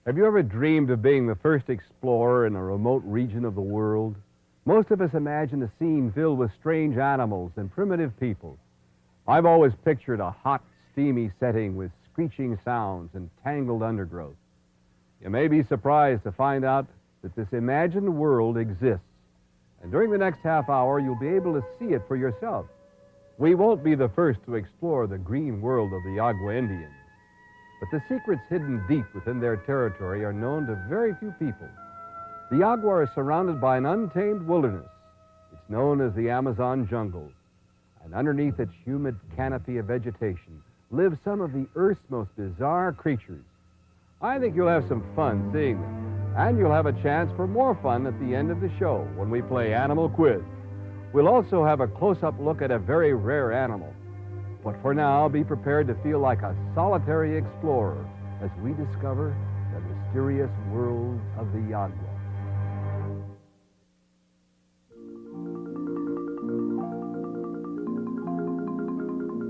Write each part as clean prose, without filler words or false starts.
Have you ever dreamed of being the first explorer in a remote region of the world? Most of us imagine a scene filled with strange animals and primitive people. I've always pictured a hot, steamy setting with screeching sounds and tangled undergrowth. You may be surprised to find out that this imagined world exists. And during the next half hour, you'll be able to see it for yourself. We won't be the first to explore the green world of the Agua Indians. But the secrets hidden deep within their territory are known to very few people. The Agua is surrounded by an untamed wilderness. It's known as the Amazon jungle. And underneath its humid canopy of vegetation live some of the Earth's most bizarre creatures. I think you'll have some fun seeing them. And you'll have a chance for more fun at the end of the show when we play Animal Quiz. We'll also have a close-up look at a very rare animal. But for now, be prepared to feel like a solitary explorer as we discover the mysterious world of the Agua.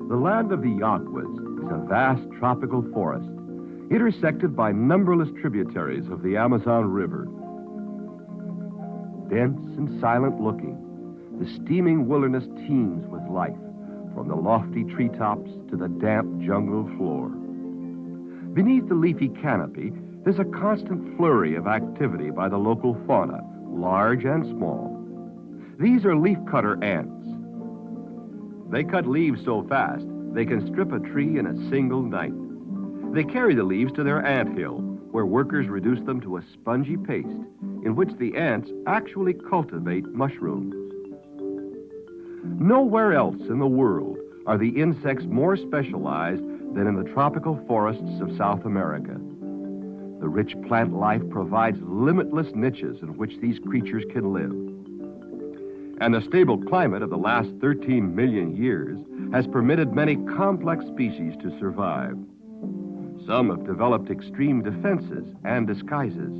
The land of the Yaguas is a vast tropical forest, intersected by numberless tributaries of the Amazon River. Dense and silent looking, the steaming wilderness teems with life, from the lofty treetops to the damp jungle floor. Beneath the leafy canopy, there's a constant flurry of activity by the local fauna, large and small. These are leafcutter ants. They cut leaves so fast, they can strip a tree in a single night. They carry the leaves to their anthill, where workers reduce them to a spongy paste, in which the ants actually cultivate mushrooms. Nowhere else in the world are the insects more specialized than in the tropical forests of South America. The rich plant life provides limitless niches in which these creatures can live. And the stable climate of the last 13 million years has permitted many complex species to survive. Some have developed extreme defenses and disguises.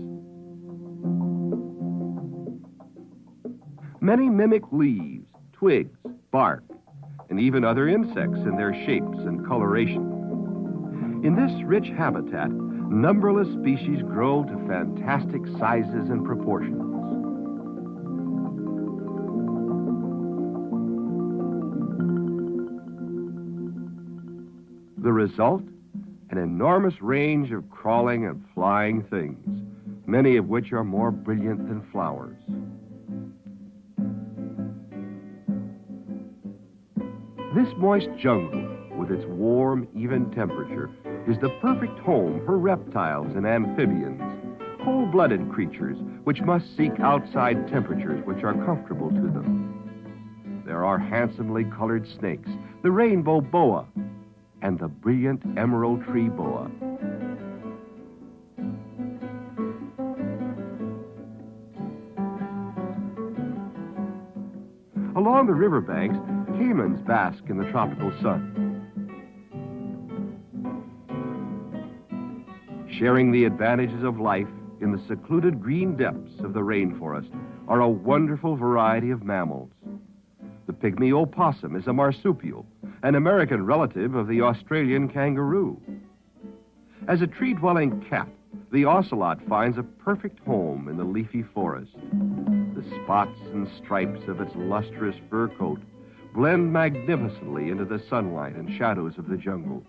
Many mimic leaves, twigs, bark, and even other insects in their shapes and coloration. In this rich habitat, numberless species grow to fantastic sizes and proportions. The result? An enormous range of crawling and flying things, many of which are more brilliant than flowers. This moist jungle, with its warm, even temperature, is the perfect home for reptiles and amphibians, cold-blooded creatures which must seek outside temperatures which are comfortable to them. There are handsomely colored snakes, the rainbow boa, and the brilliant emerald tree boa. Along the riverbanks, caimans bask in the tropical sun. Sharing the advantages of life in the secluded green depths of the rainforest are a wonderful variety of mammals. The pygmy opossum is a marsupial, an American relative of the Australian kangaroo. As a tree-dwelling cat, the ocelot finds a perfect home in the leafy forest. The spots and stripes of its lustrous fur coat blend magnificently into the sunlight and shadows of the jungle.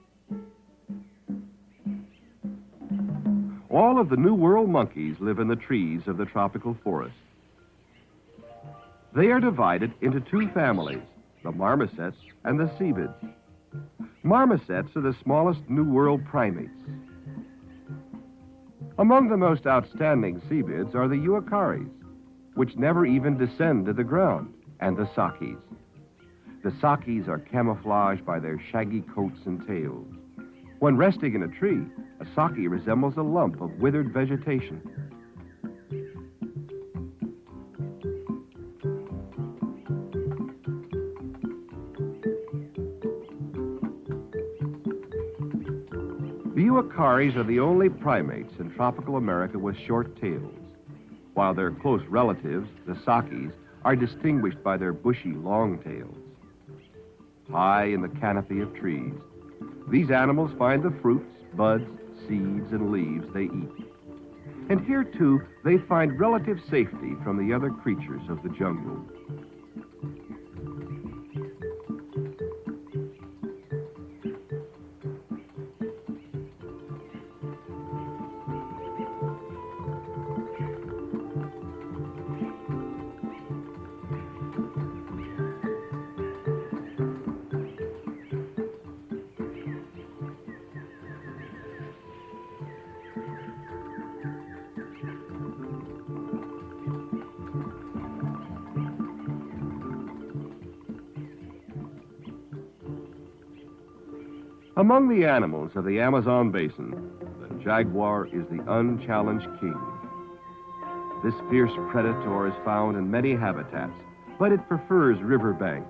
All of the New World monkeys live in the trees of the tropical forest. They are divided into two families, the marmosets and the cebids. Marmosets are the smallest New World primates. Among the most outstanding cebids are the uacaris, which never even descend to the ground, and the sakis. The sakis are camouflaged by their shaggy coats and tails. When resting in a tree, a saki resembles a lump of withered vegetation. The uacaris are the only primates in tropical America with short tails, while their close relatives, the sakis, are distinguished by their bushy long tails. High in the canopy of trees, these animals find the fruits, buds, seeds, and leaves they eat. And here, too, they find relative safety from the other creatures of the jungle. Among the animals of the Amazon basin, the jaguar is the unchallenged king. This fierce predator is found in many habitats, but it prefers riverbanks.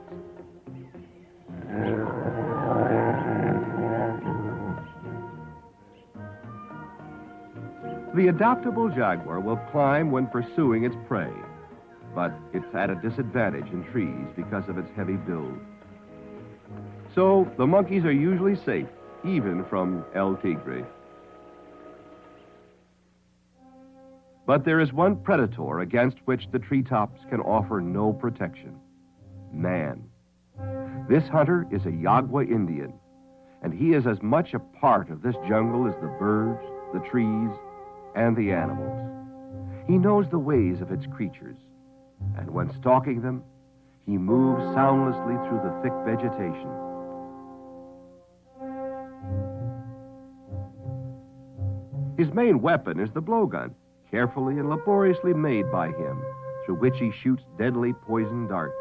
The adaptable jaguar will climb when pursuing its prey, but it's at a disadvantage in trees because of its heavy build. So the monkeys are usually safe, even from El Tigre. But there is one predator against which the treetops can offer no protection: man. This hunter is a Yagua Indian, and he is as much a part of this jungle as the birds, the trees, and the animals. He knows the ways of its creatures, and when stalking them, he moves soundlessly through the thick vegetation. His main weapon is the blowgun, carefully and laboriously made by him, through which he shoots deadly poison darts.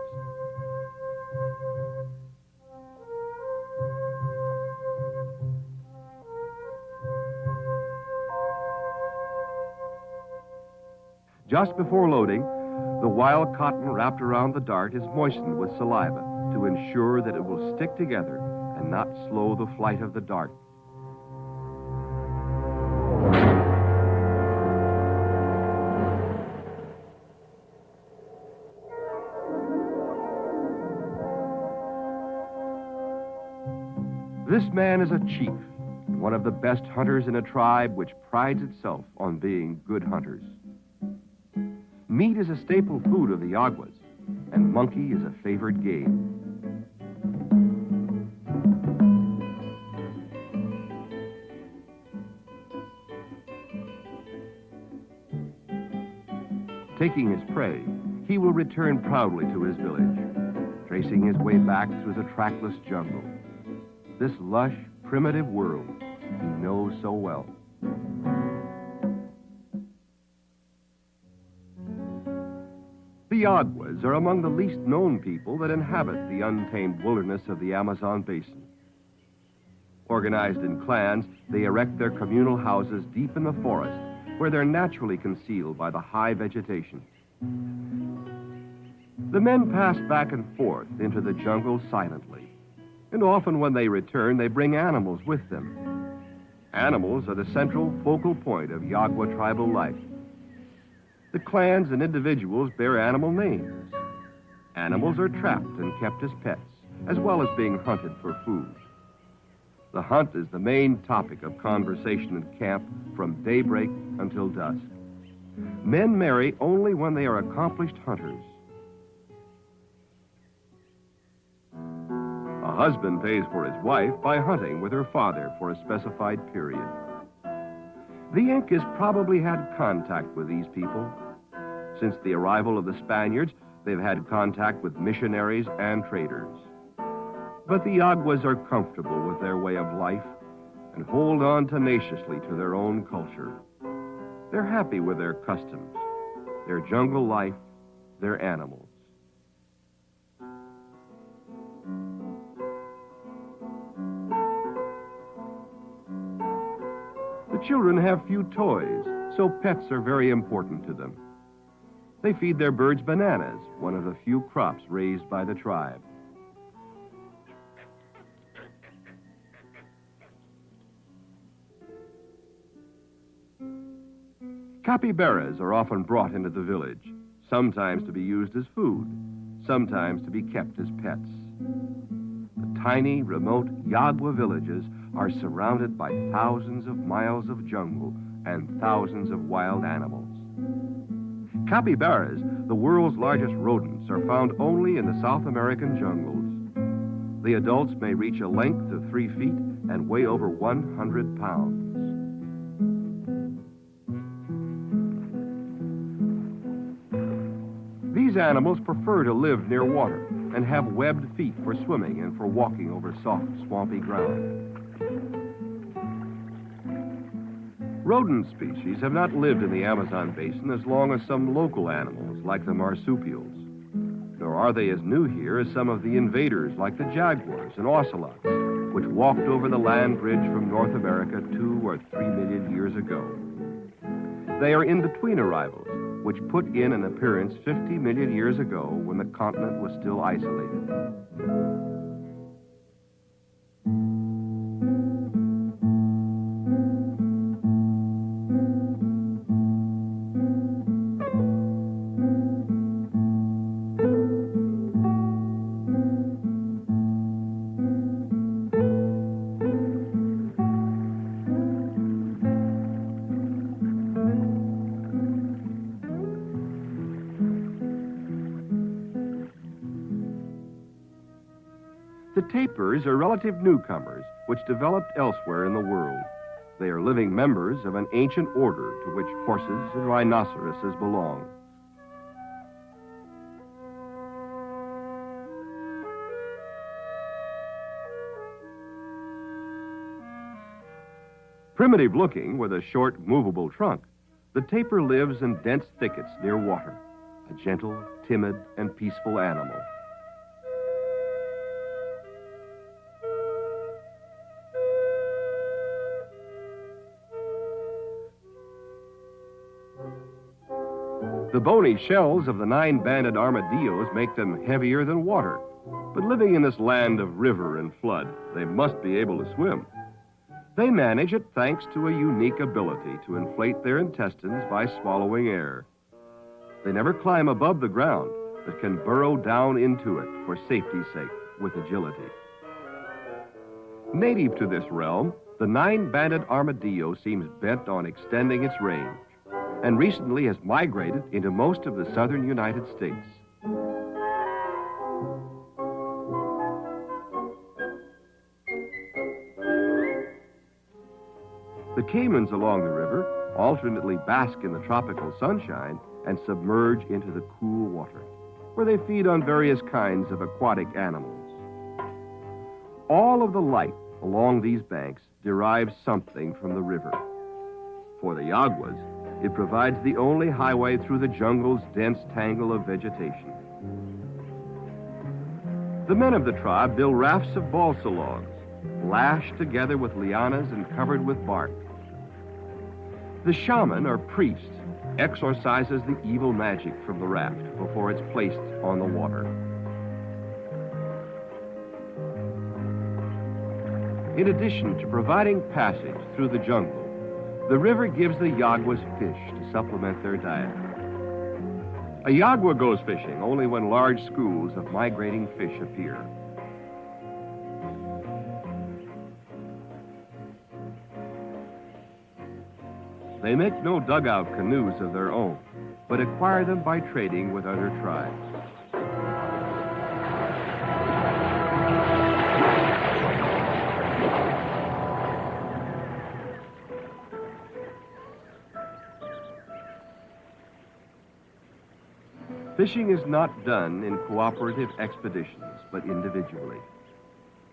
Just before loading, the wild cotton wrapped around the dart is moistened with saliva to ensure that it will stick together and not slow the flight of the dart. This man is a chief, one of the best hunters in a tribe which prides itself on being good hunters. Meat is a staple food of the Yaguas, and monkey is a favored game. Taking his prey, he will return proudly to his village, tracing his way back through the trackless jungle. This lush, primitive world he knows so well. The Yaguas are among the least known people that inhabit the untamed wilderness of the Amazon basin. Organized in clans, they erect their communal houses deep in the forest, where they're naturally concealed by the high vegetation. The men pass back and forth into the jungle silently, and often when they return, they bring animals with them. Animals are the central focal point of Yagua tribal life. The clans and individuals bear animal names. Animals are trapped and kept as pets, as well as being hunted for food. The hunt is the main topic of conversation in camp from daybreak until dusk. Men marry only when they are accomplished hunters. A husband pays for his wife by hunting with her father for a specified period. The Incas probably had contact with these people. Since the arrival of the Spaniards, they've had contact with missionaries and traders. But the Yaguas are comfortable with their way of life and hold on tenaciously to their own culture. They're happy with their customs, their jungle life, their animals. The children have few toys, so pets are very important to them. They feed their birds bananas, one of the few crops raised by the tribe. Capybaras are often brought into the village, sometimes to be used as food, sometimes to be kept as pets. The tiny, remote Yagua villages are surrounded by thousands of miles of jungle and thousands of wild animals. Capybaras, the world's largest rodents, are found only in the South American jungles. The adults may reach a length of 3 feet and weigh over 100 pounds. These animals prefer to live near water and have webbed feet for swimming and for walking over soft, swampy ground. Rodent species have not lived in the Amazon basin as long as some local animals, like the marsupials. Nor are they as new here as some of the invaders, like the jaguars and ocelots, which walked over the land bridge from North America 2 or 3 million years ago. They are in-between arrivals, which put in an appearance 50 million years ago when the continent was still isolated. The tapirs are relative newcomers which developed elsewhere in the world. They are living members of an ancient order to which horses and rhinoceroses belong. Primitive looking, with a short, movable trunk, the tapir lives in dense thickets near water, a gentle, timid, and peaceful animal. The bony shells of the 9-banded armadillos make them heavier than water. But living in this land of river and flood, they must be able to swim. They manage it thanks to a unique ability to inflate their intestines by swallowing air. They never climb above the ground, but can burrow down into it for safety's sake with agility. Native to this realm, the 9-banded armadillo seems bent on extending its range, and recently has migrated into most of the southern United States. The caimans along the river alternately bask in the tropical sunshine and submerge into the cool water, where they feed on various kinds of aquatic animals. All of the life along these banks derives something from the river. For the Yaguas, it provides the only highway through the jungle's dense tangle of vegetation. The men of the tribe build rafts of balsa logs, lashed together with lianas and covered with bark. The shaman, or priest, exorcises the evil magic from the raft before it's placed on the water. In addition to providing passage through the jungle, the river gives the Yaguas fish to supplement their diet. A Yagua goes fishing only when large schools of migrating fish appear. They make no dugout canoes of their own, but acquire them by trading with other tribes. Fishing is not done in cooperative expeditions, but individually.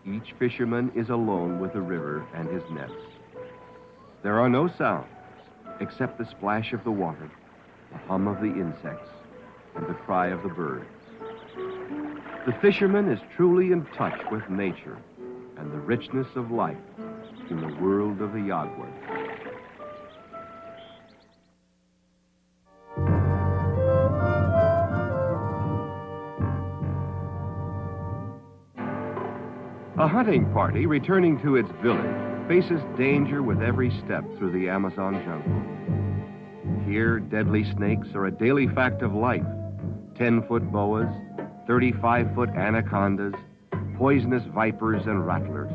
Each fisherman is alone with the river and his nets. There are no sounds except the splash of the water, the hum of the insects, and the cry of the birds. The fisherman is truly in touch with nature and the richness of life in the world of the Yaguas. A hunting party returning to its village faces danger with every step through the Amazon jungle. Here, deadly snakes are a daily fact of life. 10-foot boas, 35-foot anacondas, poisonous vipers and rattlers.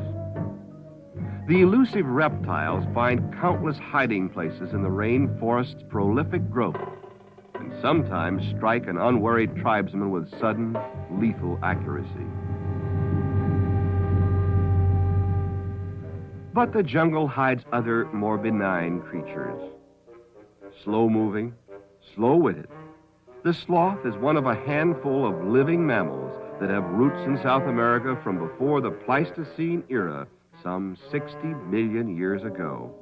The elusive reptiles find countless hiding places in the rainforest's prolific growth, and sometimes strike an unworried tribesman with sudden, lethal accuracy. But the jungle hides other, more benign creatures. Slow-moving, slow-witted, the sloth is one of a handful of living mammals that have roots in South America from before the Pleistocene era, some 60 million years ago.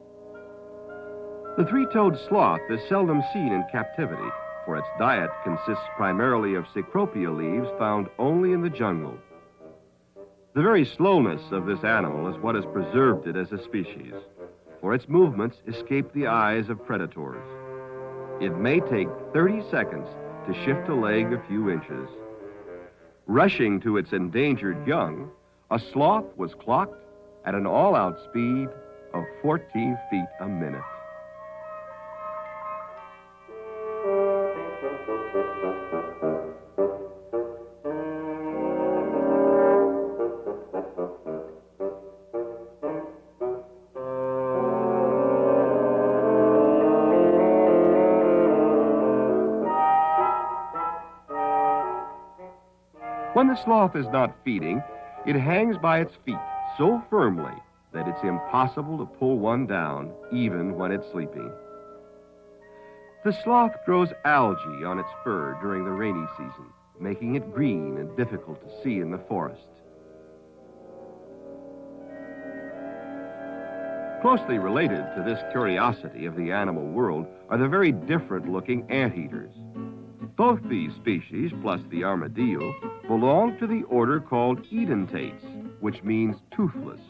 The three-toed sloth is seldom seen in captivity, for its diet consists primarily of cecropia leaves found only in the jungle. The very slowness of this animal is what has preserved it as a species, for its movements escape the eyes of predators. It may take 30 seconds to shift a leg a few inches. Rushing to its endangered young, a sloth was clocked at an all-out speed of 14 feet a minute. When the sloth is not feeding, it hangs by its feet so firmly that it's impossible to pull one down, even when it's sleeping. The sloth grows algae on its fur during the rainy season, making it green and difficult to see in the forest. Closely related to this curiosity of the animal world are the very different-looking anteaters. Both these species, plus the armadillo, belong to the order called edentates, which means toothless.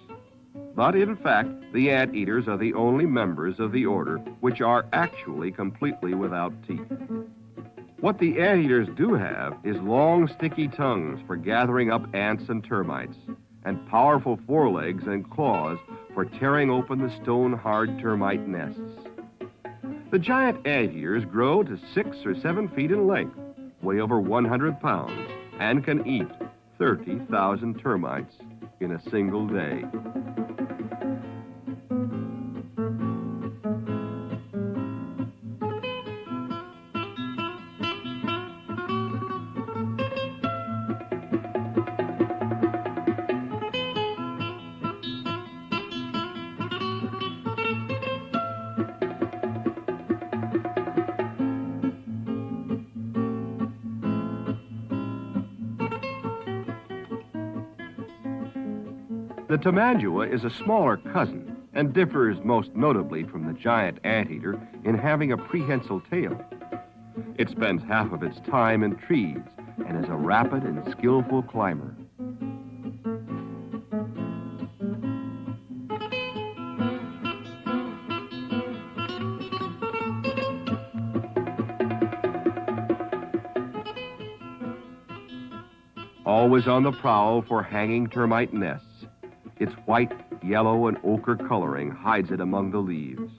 But in fact, the anteaters are the only members of the order which are actually completely without teeth. What the anteaters do have is long, sticky tongues for gathering up ants and termites, and powerful forelegs and claws for tearing open the stone-hard termite nests. The giant anteaters grow to 6 or 7 feet in length, weigh over 100 pounds, and can eat 30,000 termites in a single day. The tamandua is a smaller cousin and differs most notably from the giant anteater in having a prehensile tail. It spends half of its time in trees and is a rapid and skillful climber. Always on the prowl for hanging termite nests, its white, yellow, and ochre coloring hides it among the leaves.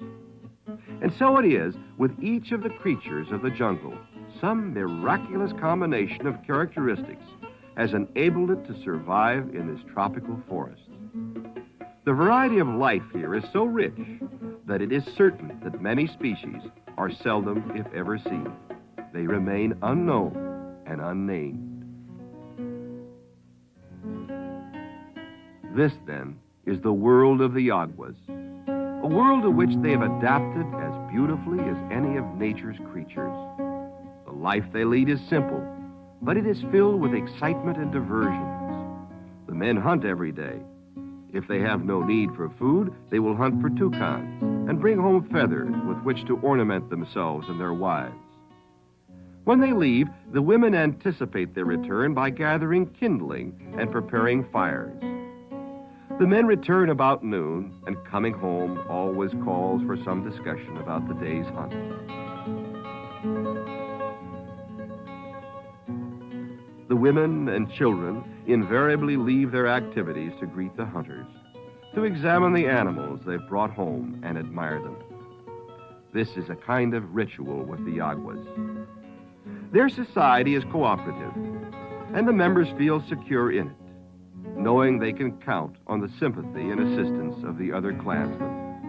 And so it is with each of the creatures of the jungle. Some miraculous combination of characteristics has enabled it to survive in this tropical forest. The variety of life here is so rich that it is certain that many species are seldom, if ever, seen. They remain unknown and unnamed. This, then, is the world of the Yaguas, a world to which they have adapted as beautifully as any of nature's creatures. The life they lead is simple, but it is filled with excitement and diversions. The men hunt every day. If they have no need for food, they will hunt for toucans and bring home feathers with which to ornament themselves and their wives. When they leave, the women anticipate their return by gathering kindling and preparing fires. The men return about noon, and coming home always calls for some discussion about the day's hunt. The women and children invariably leave their activities to greet the hunters, to examine the animals they've brought home and admire them. This is a kind of ritual with the Yaguas. Their society is cooperative, and the members feel secure in it. knowing they can count on the sympathy and assistance of the other clansmen.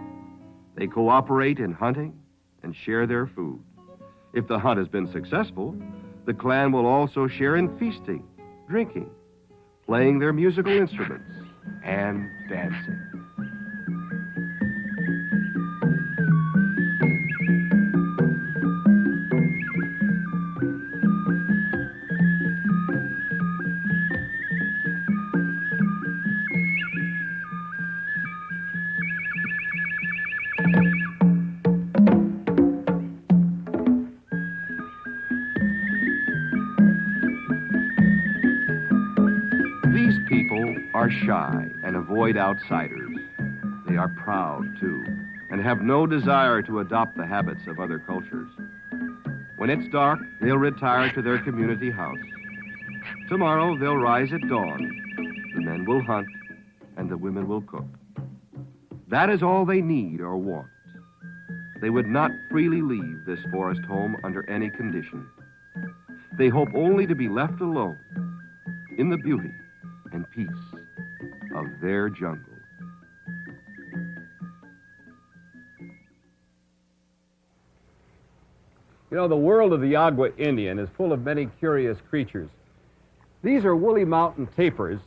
They cooperate in hunting and share their food. If the hunt has been successful, the clan will also share in feasting, drinking, playing their musical instruments, and dancing. These people are shy and avoid outsiders. They are proud, too, and have no desire to adopt the habits of other cultures. When it's dark, they'll retire to their community house. Tomorrow, they'll rise at dawn. The men will hunt, and the women will cook. That is all they need or want. They would not freely leave this forest home under any condition. They hope only to be left alone in the beauty and peace of their jungle. You know, the world of the Agua Indian is full of many curious creatures. These are woolly mountain tapirs.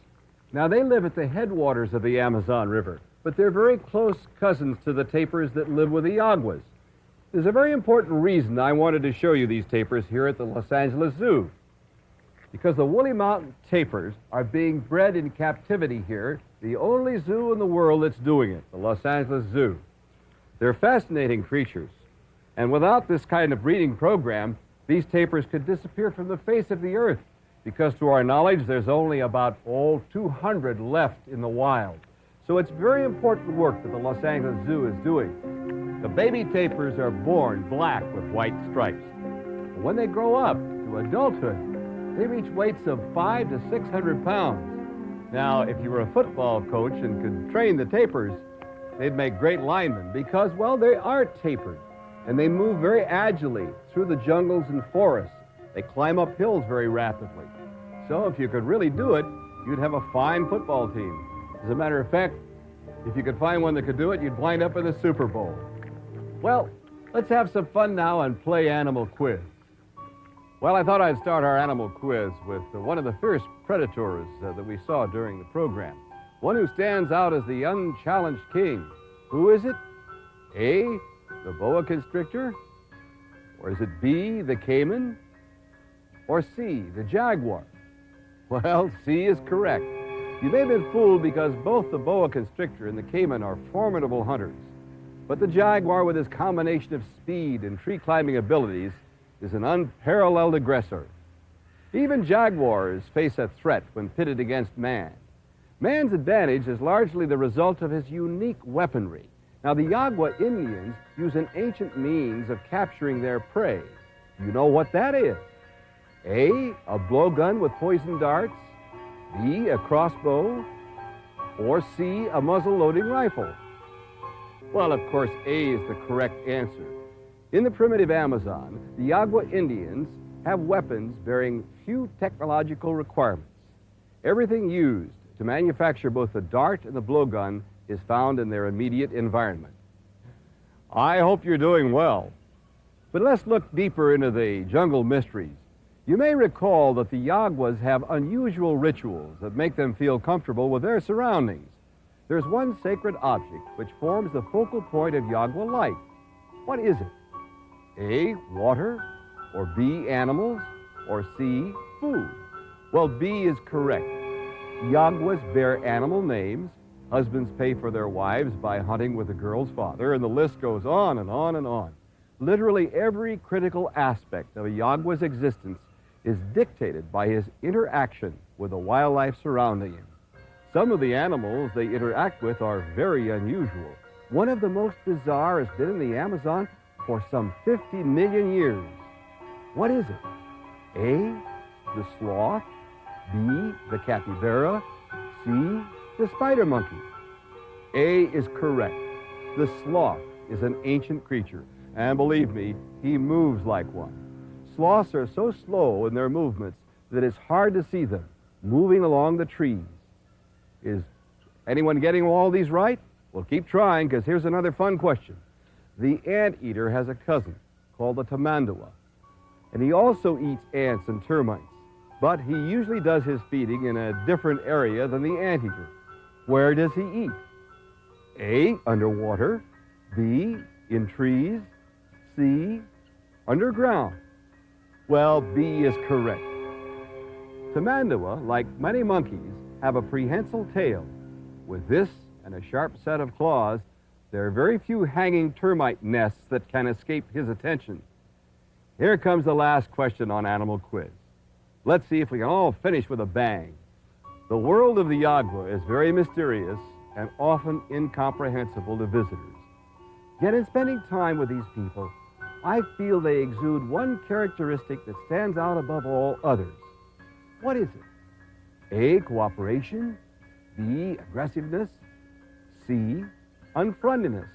Now, they live at the headwaters of the Amazon River, but they're very close cousins to the tapirs that live with the Yaguas. There's a very important reason I wanted to show you these tapirs here at the Los Angeles Zoo. Because the woolly mountain tapirs are being bred in captivity here, the only zoo in the world that's doing it, the Los Angeles Zoo. They're fascinating creatures. And without this kind of breeding program, these tapirs could disappear from the face of the earth, because to our knowledge, there's only about, 200 left in the wild. So it's very important work that the Los Angeles Zoo is doing. The baby tapirs are born black with white stripes. And when they grow up to adulthood, they reach weights of 500 to 600 pounds. Now, if you were a football coach and could train the tapirs, they'd make great linemen because, well, they are tapered. And they move very agilely through the jungles and forests. They climb up hills very rapidly. So if you could really do it, you'd have a fine football team. As a matter of fact, if you could find one that could do it, you'd wind up in the Super Bowl. Well, let's have some fun now and play Animal Quiz. Well, I thought I'd start our animal quiz with one of the fierce predators that we saw during the program. One who stands out as the unchallenged king. Who is it? A, the boa constrictor? Or is it B, the caiman? Or C, the jaguar? Well, C is correct. You may have been fooled because both the boa constrictor and the caiman are formidable hunters. But the jaguar, with his combination of speed and tree climbing abilities, is an unparalleled aggressor. Even jaguars face a threat when pitted against man. Man's advantage is largely the result of his unique weaponry. Now, the Agua Indians use an ancient means of capturing their prey. You know what that is? A blowgun with poison darts, B, a crossbow, or C, a muzzle-loading rifle. Well, of course, A is the correct answer. In the primitive Amazon, the Agua Indians have weapons bearing few technological requirements. Everything used to manufacture both the dart and the blowgun is found in their immediate environment. I hope you're doing well. But let's look deeper into the jungle mysteries. You may recall that the Yaguas have unusual rituals that make them feel comfortable with their surroundings. There's one sacred object which forms the focal point of Yagua life. What is it? A, water, or B, animals, or C, food? Well, B is correct. Yaguas bear animal names. Husbands pay for their wives by hunting with the girl's father, and the list goes on and on and on. Literally every critical aspect of a Yagua's existence is dictated by his interaction with the wildlife surrounding him. Some of the animals they interact with are very unusual. One of the most bizarre has been in the Amazon for some 50 million years. What is it? A, the sloth, B, the capybara, C, the spider monkey. A is correct. The sloth is an ancient creature, and believe me, he moves like one. Sloths are so slow in their movements that it's hard to see them moving along the trees. Is anyone getting all these right? Well, keep trying, because here's another fun question. The anteater has a cousin called the tamandua, and he also eats ants and termites, but he usually does his feeding in a different area than the anteater. Where does he eat? A, underwater, B, in trees, C, underground. Well, B is correct. Tamandua, like many monkeys, have a prehensile tail. With this and a sharp set of claws, there are very few hanging termite nests that can escape his attention. Here comes the last question on Animal Quiz. Let's see if we can all finish with a bang. The world of the Yagua is very mysterious and often incomprehensible to visitors. Yet in spending time with these people, I feel they exude one characteristic that stands out above all others. What is it? A, cooperation, B, aggressiveness, C, unfriendliness.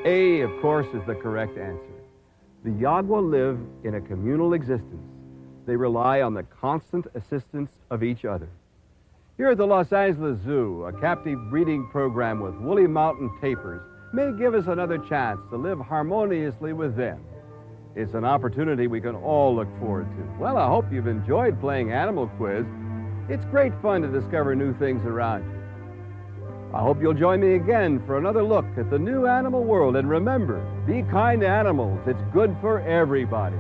A, of course, is the correct answer. The Yagua live in a communal existence. They rely on the constant assistance of each other. Here at the Los Angeles Zoo, a captive breeding program with woolly mountain tapirs may give us another chance to live harmoniously with them. It's an opportunity we can all look forward to. Well, I hope you've enjoyed playing Animal Quiz. It's great fun to discover new things around you. I hope you'll join me again for another look at the new animal world. And remember, be kind to animals. It's good for everybody.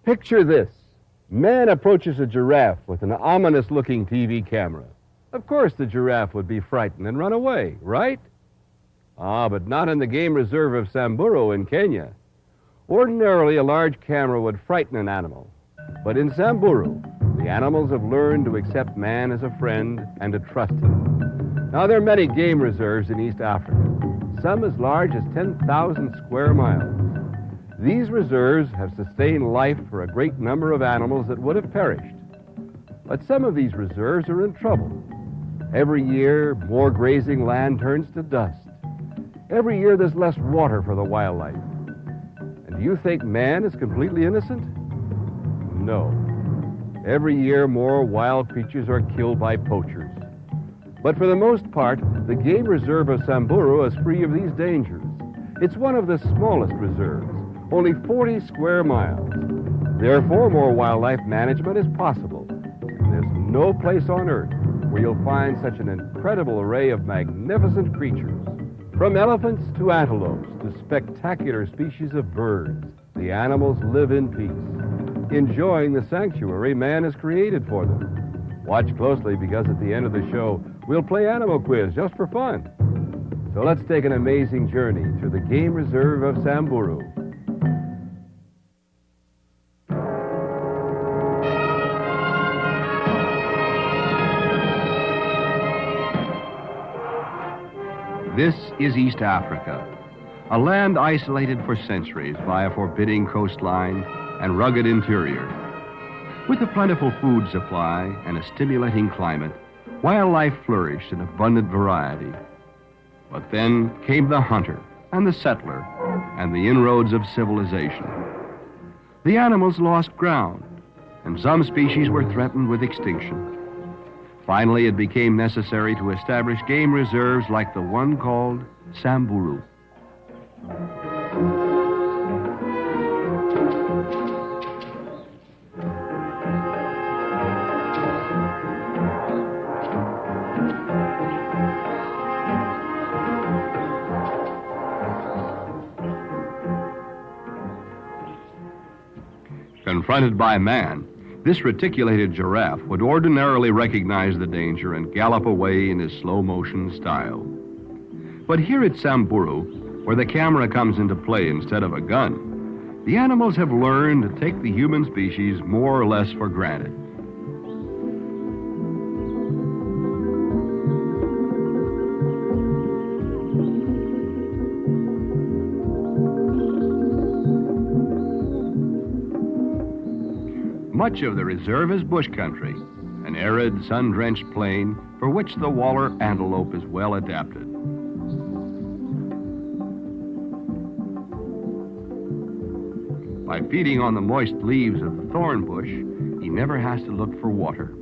Picture this. Man approaches a giraffe with an ominous-looking TV camera. Of course the giraffe would be frightened and run away, right? But not in the game reserve of Samburu in Kenya. Ordinarily, a large camera would frighten an animal. But in Samburu, the animals have learned to accept man as a friend and to trust him. Now, there are many game reserves in East Africa, some as large as 10,000 square miles. These reserves have sustained life for a great number of animals that would have perished. But some of these reserves are in trouble. Every year, more grazing land turns to dust. Every year, there's less water for the wildlife. And do you think man is completely innocent? No. Every year, more wild creatures are killed by poachers. But for the most part, the game reserve of Samburu is free of these dangers. It's one of the smallest reserves, only 40 square miles. Therefore, more wildlife management is possible. And there's no place on Earth where you'll find such an incredible array of magnificent creatures. From elephants to antelopes to spectacular species of birds, the animals live in peace, enjoying the sanctuary man has created for them. Watch closely, because at the end of the show, we'll play Animal Quiz just for fun. So let's take an amazing journey through the game reserve of Samburu. This is East Africa, a land isolated for centuries by a forbidding coastline and rugged interior. With a plentiful food supply and a stimulating climate, wildlife flourished in abundant variety. But then came the hunter and the settler and the inroads of civilization. The animals lost ground, and some species were threatened with extinction. Finally, it became necessary to establish game reserves like the one called Samburu. Confronted by man, this reticulated giraffe would ordinarily recognize the danger and gallop away in his slow-motion style. But here at Samburu, where the camera comes into play instead of a gun, the animals have learned to take the human species more or less for granted. Much of the reserve is bush country, an arid, sun-drenched plain for which the waller antelope is well adapted. By feeding on the moist leaves of the thorn bush, he never has to look for water.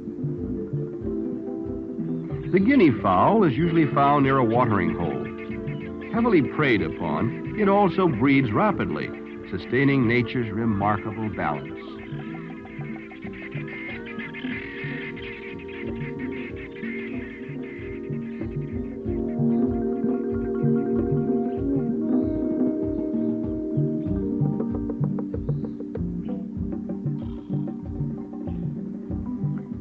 The guinea fowl is usually found near a watering hole. Heavily preyed upon, it also breeds rapidly, sustaining nature's remarkable balance.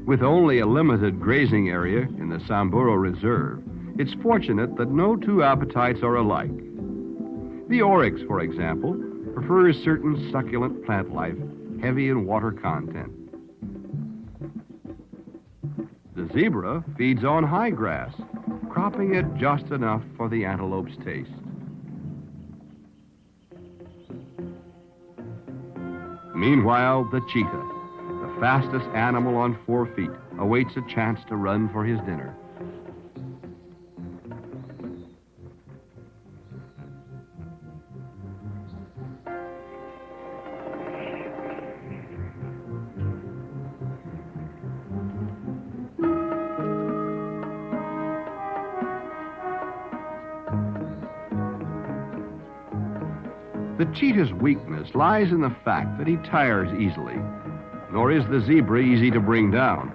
With only a limited grazing area in the Samburu Reserve, it's fortunate that no two appetites are alike. The oryx, for example, prefers certain succulent plant life heavy in water content. The zebra feeds on high grass, cropping it just enough for the antelope's taste. Meanwhile, the cheetah, the fastest animal on 4 feet, awaits a chance to run for his dinner. The cheetah's weakness lies in the fact that he tires easily, nor is the zebra easy to bring down.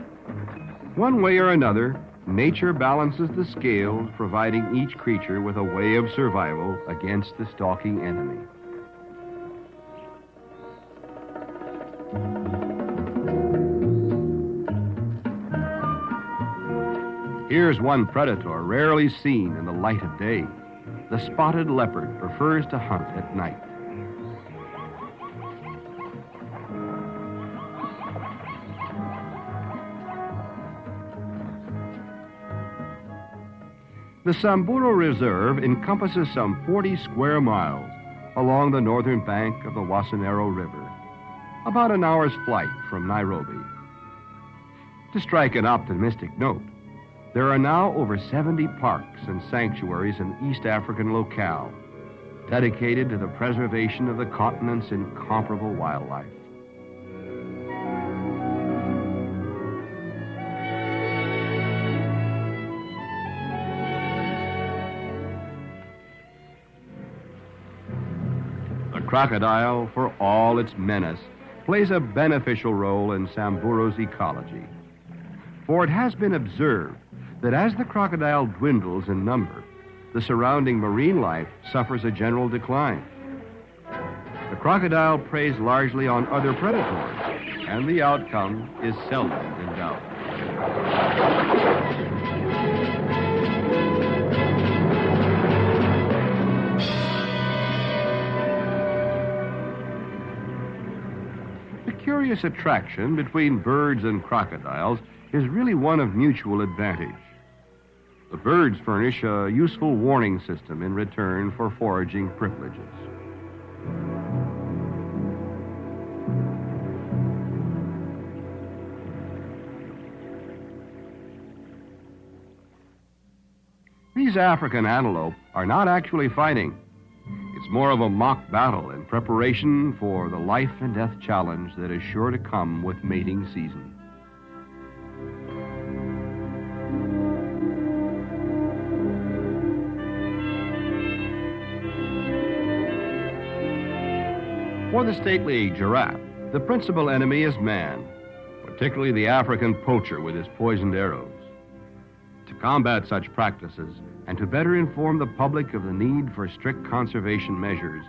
One way or another, nature balances the scales, providing each creature with a way of survival against the stalking enemy. Here's one predator rarely seen in the light of day. The spotted leopard prefers to hunt at night. The Samburu Reserve encompasses some 40 square miles along the northern bank of the Wasanero River, about an hour's flight from Nairobi. To strike an optimistic note, there are now over 70 parks and sanctuaries in East African locale dedicated to the preservation of the continent's incomparable wildlife. The crocodile, for all its menace, plays a beneficial role in Samburu's ecology. For it has been observed that as the crocodile dwindles in number, the surrounding marine life suffers a general decline. The crocodile preys largely on other predators, and the outcome is seldom in doubt. curious attraction between birds and crocodiles is really one of mutual advantage. The birds furnish a useful warning system in return for foraging privileges. These African antelope are not actually fighting. It's more of a mock battle in preparation for the life and death challenge that is sure to come with mating season. For the stately giraffe, the principal enemy is man, particularly the African poacher with his poisoned arrows. To combat such practices and to better inform the public of the need for strict conservation measures,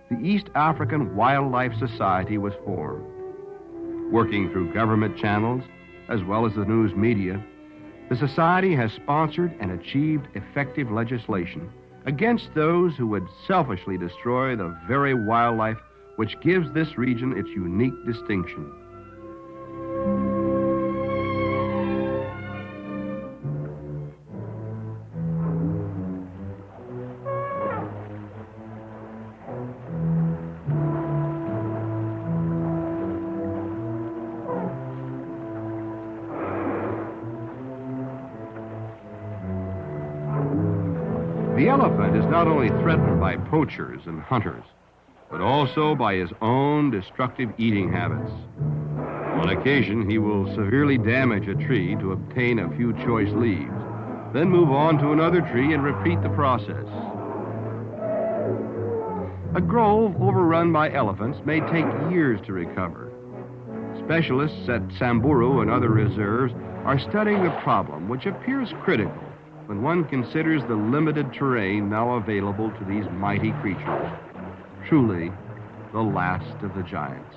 the East African Wildlife Society was formed. Working through government channels, as well as the news media, the society has sponsored and achieved effective legislation against those who would selfishly destroy the very wildlife which gives this region its unique distinction. The elephant is not only threatened by poachers and hunters, but also by his own destructive eating habits. On occasion, he will severely damage a tree to obtain a few choice leaves, then move on to another tree and repeat the process. A grove overrun by elephants may take years to recover. Specialists at Samburu and other reserves are studying the problem, which appears critical when one considers the limited terrain now available to these mighty creatures. Truly, the last of the giants.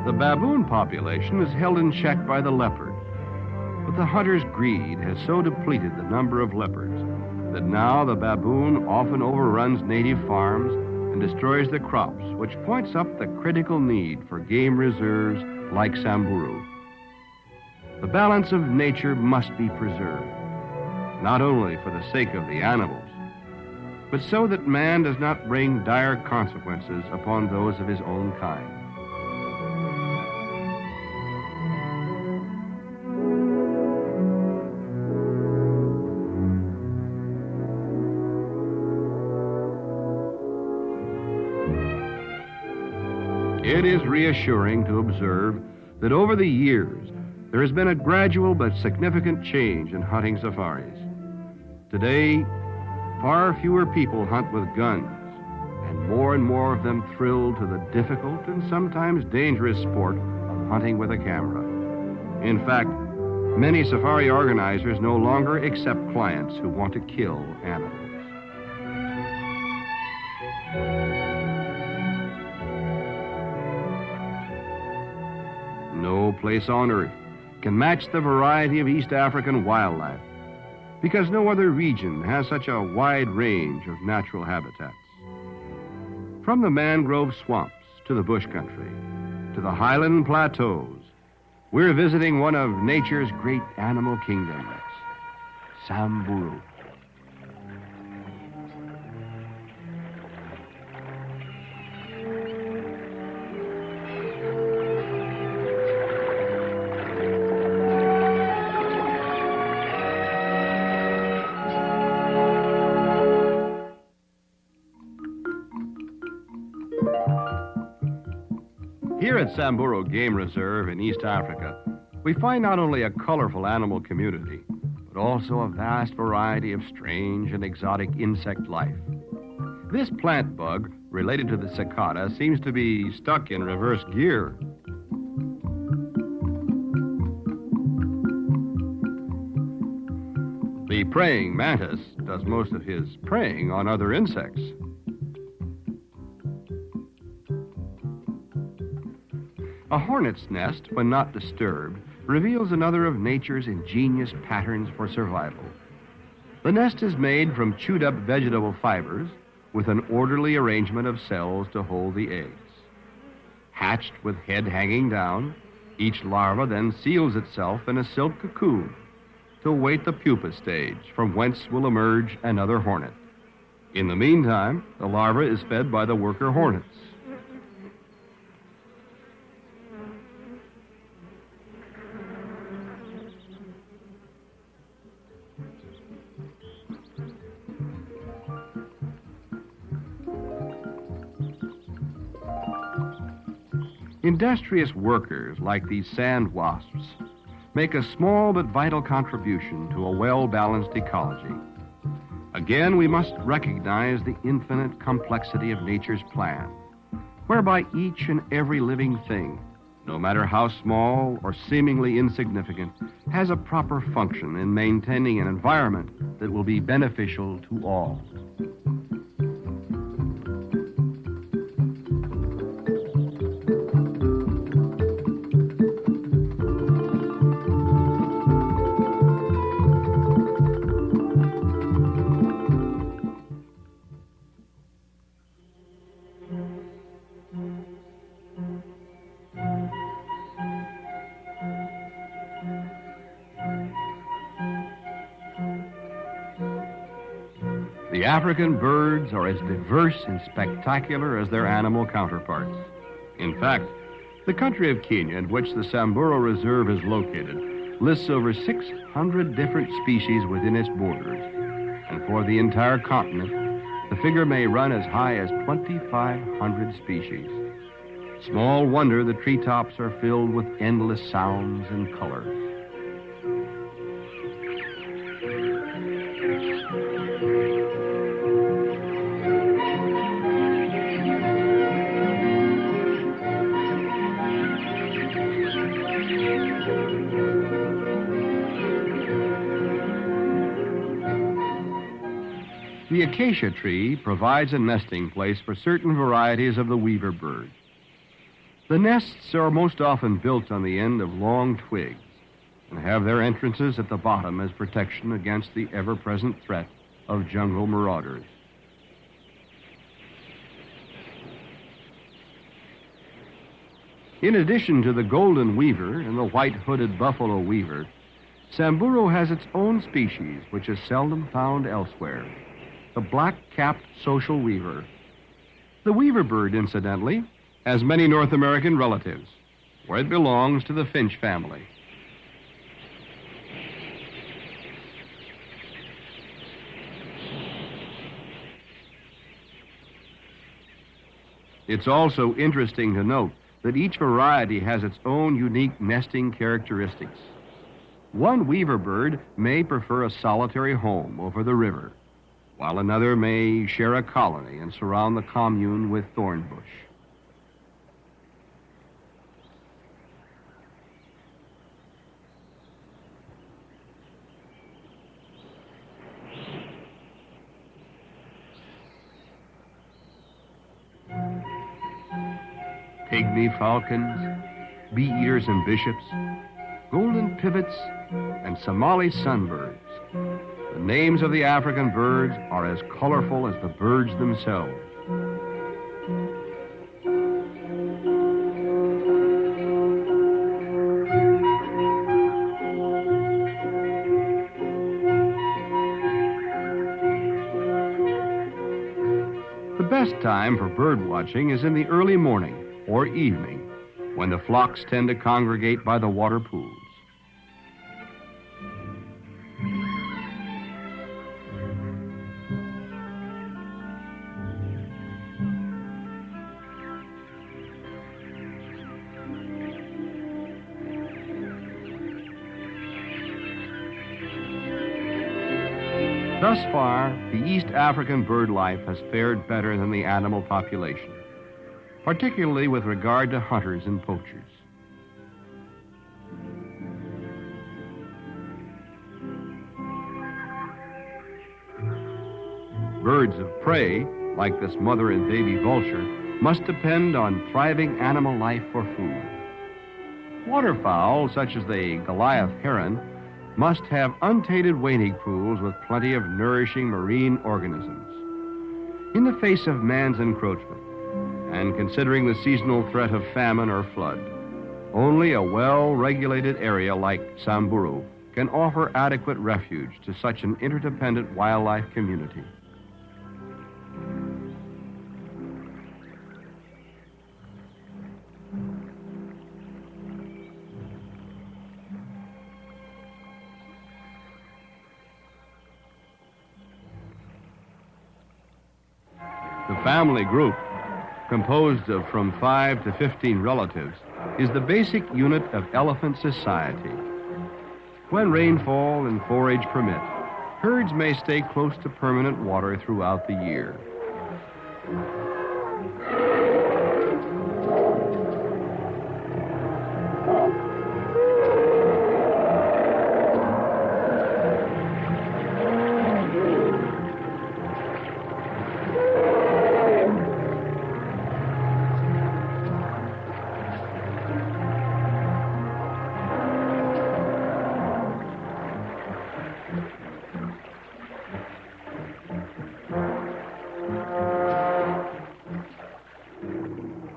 The baboon population is held in check by the leopard, but the hunter's greed has so depleted the number of leopards that now the baboon often overruns native farms and destroys the crops, which points up the critical need for game reserves like Samburu. The balance of nature must be preserved, not only for the sake of the animals, but so that man does not bring dire consequences upon those of his own kind. It is reassuring to observe that over the years, there has been a gradual but significant change in hunting safaris. Today, far fewer people hunt with guns, and more of them thrill to the difficult and sometimes dangerous sport of hunting with a camera. In fact, many safari organizers no longer accept clients who want to kill animals. No place on earth can match the variety of East African wildlife, because no other region has such a wide range of natural habitats. From the mangrove swamps to the bush country, to the Highland Plateaus. We're visiting one of nature's great animal kingdoms, Samburu. Here at Samburu Game Reserve in East Africa, we find not only a colorful animal community, but also a vast variety of strange and exotic insect life. This plant bug, related to the cicada, seems to be stuck in reverse gear. The praying mantis does most of his preying on other insects. A hornet's nest, when not disturbed, reveals another of nature's ingenious patterns for survival. The nest is made from chewed-up vegetable fibers with an orderly arrangement of cells to hold the eggs. Hatched with head hanging down, each larva then seals itself in a silk cocoon to await the pupa stage, from whence will emerge another hornet. In the meantime, the larva is fed by the worker hornets. Industrious workers like these sand wasps make a small but vital contribution to a well-balanced ecology. Again, we must recognize the infinite complexity of nature's plan, whereby each and every living thing, no matter how small or seemingly insignificant, has a proper function in maintaining an environment that will be beneficial to all. The African birds are as diverse and spectacular as their animal counterparts. In fact, the country of Kenya, in which the Samburu Reserve is located, lists over 600 different species within its borders. And for the entire continent, the figure may run as high as 2,500 species. Small wonder the treetops are filled with endless sounds and colors. The acacia tree provides a nesting place for certain varieties of the weaver bird. The nests are most often built on the end of long twigs and have their entrances at the bottom as protection against the ever-present threat of jungle marauders. In addition to the golden weaver and the white-hooded buffalo weaver, Samburu has its own species which is seldom found elsewhere. The black-capped social weaver. The weaver bird, incidentally, has many North American relatives, where it belongs to the finch family. It's also interesting to note that each variety has its own unique nesting characteristics. One weaver bird may prefer a solitary home over the river, while another may share a colony and surround the commune with thorn bush. Pygmy falcons, bee-eaters and bishops, golden pivets, and Somali sunbirds. The names of the African birds are as colorful as the birds themselves. best time for bird watching is in the early morning or evening, when the flocks tend to congregate by the water pools. Thus far, the East African bird life has fared better than the animal population, particularly with regard to hunters and poachers. Birds of prey, like this mother and baby vulture, must depend on thriving animal life for food. Waterfowl, such as the Goliath heron, must have untainted wading pools with plenty of nourishing marine organisms. In the face of man's encroachment, and considering the seasonal threat of famine or flood, only a well-regulated area like Samburu can offer adequate refuge to such an interdependent wildlife community. The family group, composed of from 5 to 15 relatives, is the basic unit of elephant society. When rainfall and forage permit, herds may stay close to permanent water throughout the year.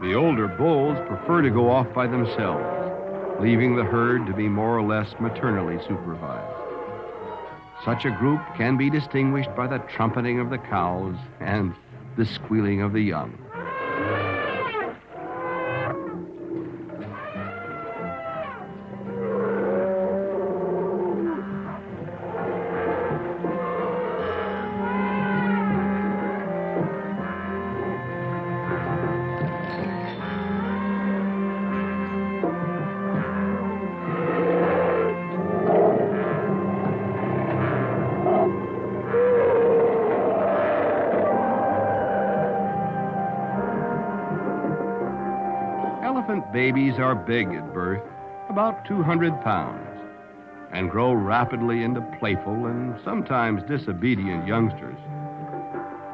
The older bulls prefer to go off by themselves, leaving the herd to be more or less maternally supervised. Such a group can be distinguished by the trumpeting of the cows and the squealing of the young. Elephant babies are big at birth, about 200 pounds, and grow rapidly into playful and sometimes disobedient youngsters.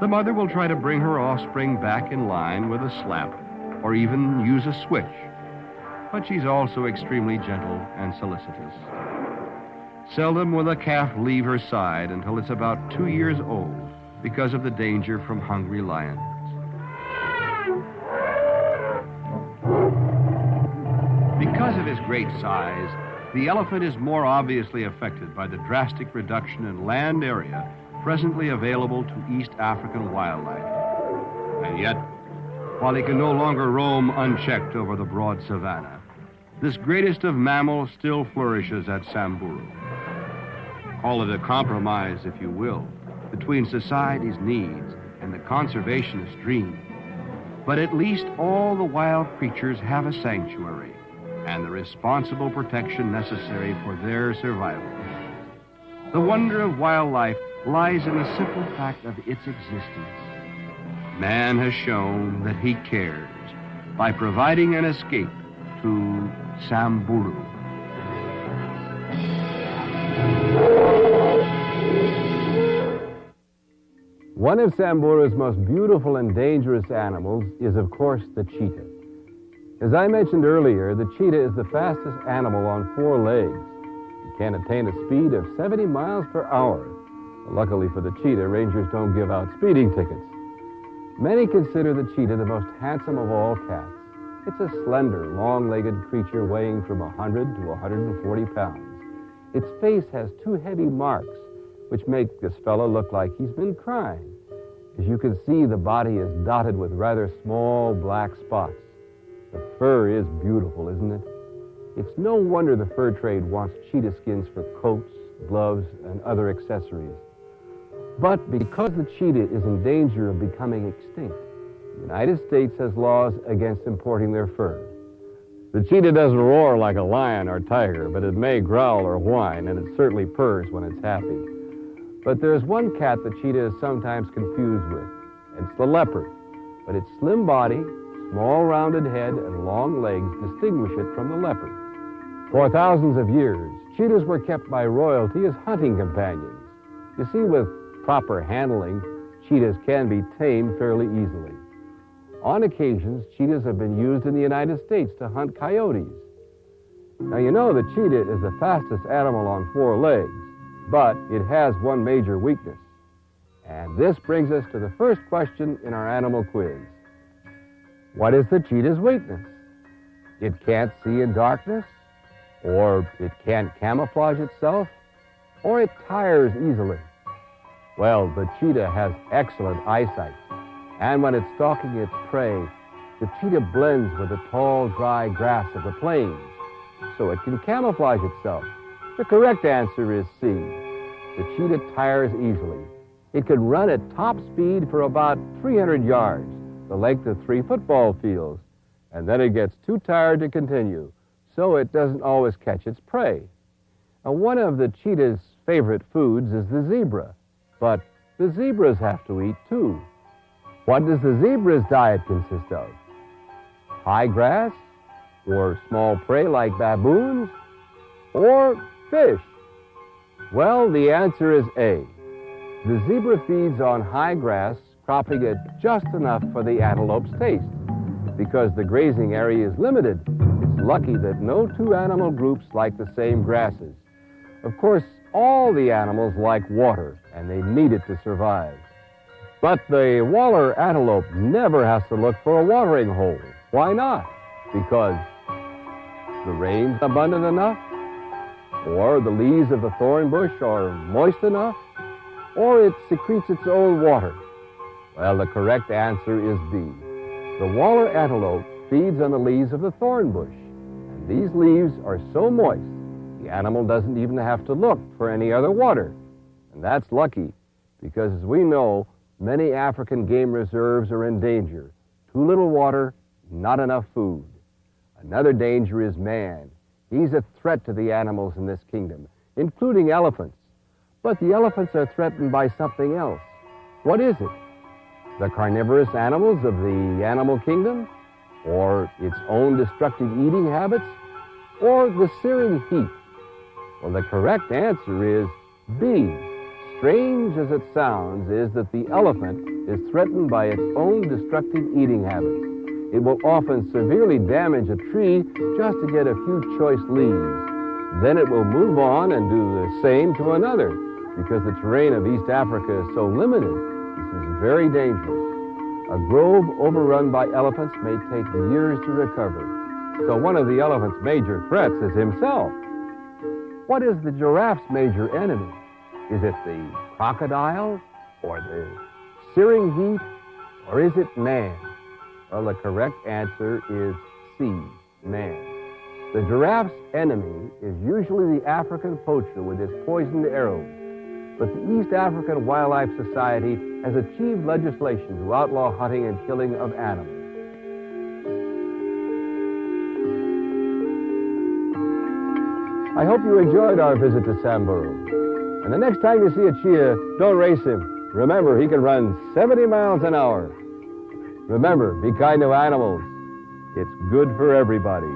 The mother will try to bring her offspring back in line with a slap or even use a switch, but she's also extremely gentle and solicitous. Seldom will a calf leave her side until it's about 2 years old because of the danger from hungry lions. Because of his great size, the elephant is more obviously affected by the drastic reduction in land area presently available to East African wildlife. And yet, while he can no longer roam unchecked over the broad savanna, this greatest of mammals still flourishes at Samburu. Call it a compromise, if you will, between society's needs and the conservationist dream. But at least all the wild creatures have a sanctuary and the responsible protection necessary for their survival. The wonder of wildlife lies in the simple fact of its existence. Man has shown that he cares by providing an escape to Samburu. One of Samburu's most beautiful and dangerous animals is, of course, the cheetah. As I mentioned earlier, the cheetah is the fastest animal on 4 legs. It can attain a speed of 70 miles per hour. Luckily for the cheetah, rangers don't give out speeding tickets. Many consider the cheetah the most handsome of all cats. It's a slender, long-legged creature weighing from 100 to 140 pounds. Its face has 2 heavy marks, which make this fellow look like he's been crying. As you can see, the body is dotted with rather small black spots. The fur is beautiful, isn't it? It's no wonder the fur trade wants cheetah skins for coats, gloves, and other accessories. But because the cheetah is in danger of becoming extinct, the United States has laws against importing their fur. The cheetah doesn't roar like a lion or tiger, but it may growl or whine, and it certainly purrs when it's happy. But there's one cat the cheetah is sometimes confused with. It's the leopard. But its slim body, small rounded head, and long legs distinguish it from the leopard. For thousands of years, cheetahs were kept by royalty as hunting companions. You see, with proper handling, cheetahs can be tamed fairly easily. On occasions, cheetahs have been used in the United States to hunt coyotes. Now, you know the cheetah is the fastest animal on 4 legs, but it has one major weakness. And this brings us to the first question in our animal quiz. What is the cheetah's weakness? It can't see in darkness, or it can't camouflage itself, or it tires easily. Well, the cheetah has excellent eyesight, and when it's stalking its prey, the cheetah blends with the tall, dry grass of the plains, so it can camouflage itself. The correct answer is C. The cheetah tires easily. It can run at top speed for about 300 yards, the length of 3 football fields, and then it gets too tired to continue, so it doesn't always catch its prey. Now, one of the cheetah's favorite foods is the zebra, but the zebras have to eat too. What does the zebra's diet consist of? High grass, or small prey like baboons, or fish? Well, the answer is A. The zebra feeds on high grass, cropping it just enough for the antelope's taste. Because the grazing area is limited, it's lucky that no 2 animal groups like the same grasses. Of course, all the animals like water, and they need it to survive. But the Waller antelope never has to look for a watering hole. Why not? Because the rain's abundant enough, or the leaves of the thorn bush are moist enough, or it secretes its own water. Well, the correct answer is B. The Waller antelope feeds on the leaves of the thorn bush, and these leaves are so moist, the animal doesn't even have to look for any other water. And that's lucky, because as we know, many African game reserves are in danger. Too little water, not enough food. Another danger is man. He's a threat to the animals in this kingdom, including elephants. But the elephants are threatened by something else. What is it? The carnivorous animals of the animal kingdom? Or its own destructive eating habits? Or the searing heat? Well, the correct answer is B. Strange as it sounds is that the elephant is threatened by its own destructive eating habits. It will often severely damage a tree just to get a few choice leaves. Then it will move on and do the same to another. Because the terrain of East Africa is so limited, this is very dangerous. A grove overrun by elephants may take years to recover. So one of the elephant's major threats is himself. What is the giraffe's major enemy? Is it the crocodile, or the searing heat, or is it man? Well, the correct answer is C, man. The giraffe's enemy is usually the African poacher with his poisoned arrows. But the East African Wildlife Society has achieved legislation to outlaw hunting and killing of animals. I hope you enjoyed our visit to Samburu. And the next time you see a cheetah, don't race him. Remember, he can run 70 miles an hour. Remember, be kind to animals. It's good for everybody.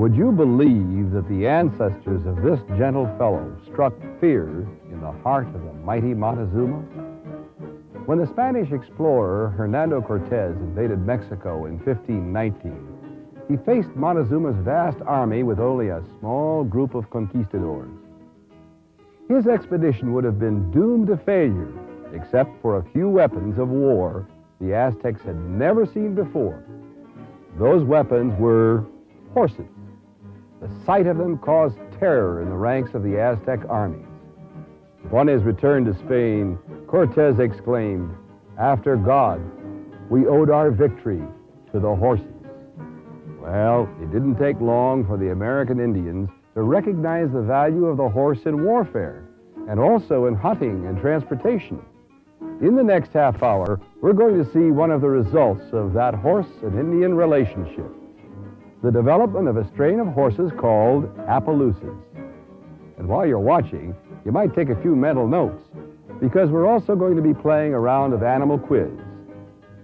Would you believe that the ancestors of this gentle fellow struck fear in the heart of the mighty Montezuma? When the Spanish explorer Hernando Cortez invaded Mexico in 1519, he faced Montezuma's vast army with only a small group of conquistadors. His expedition would have been doomed to failure, except for a few weapons of war the Aztecs had never seen before. Those weapons were horses. The sight of them caused terror in the ranks of the Aztec armies. Upon his return to Spain, Cortez exclaimed, "After God, we owed our victory to the horses." Well, it didn't take long for the American Indians to recognize the value of the horse in warfare, and also in hunting and transportation. In the next half hour, we're going to see one of the results of that horse and Indian relationship: the development of a strain of horses called Appaloosas. And while you're watching, you might take a few mental notes, because we're also going to be playing a round of animal quiz.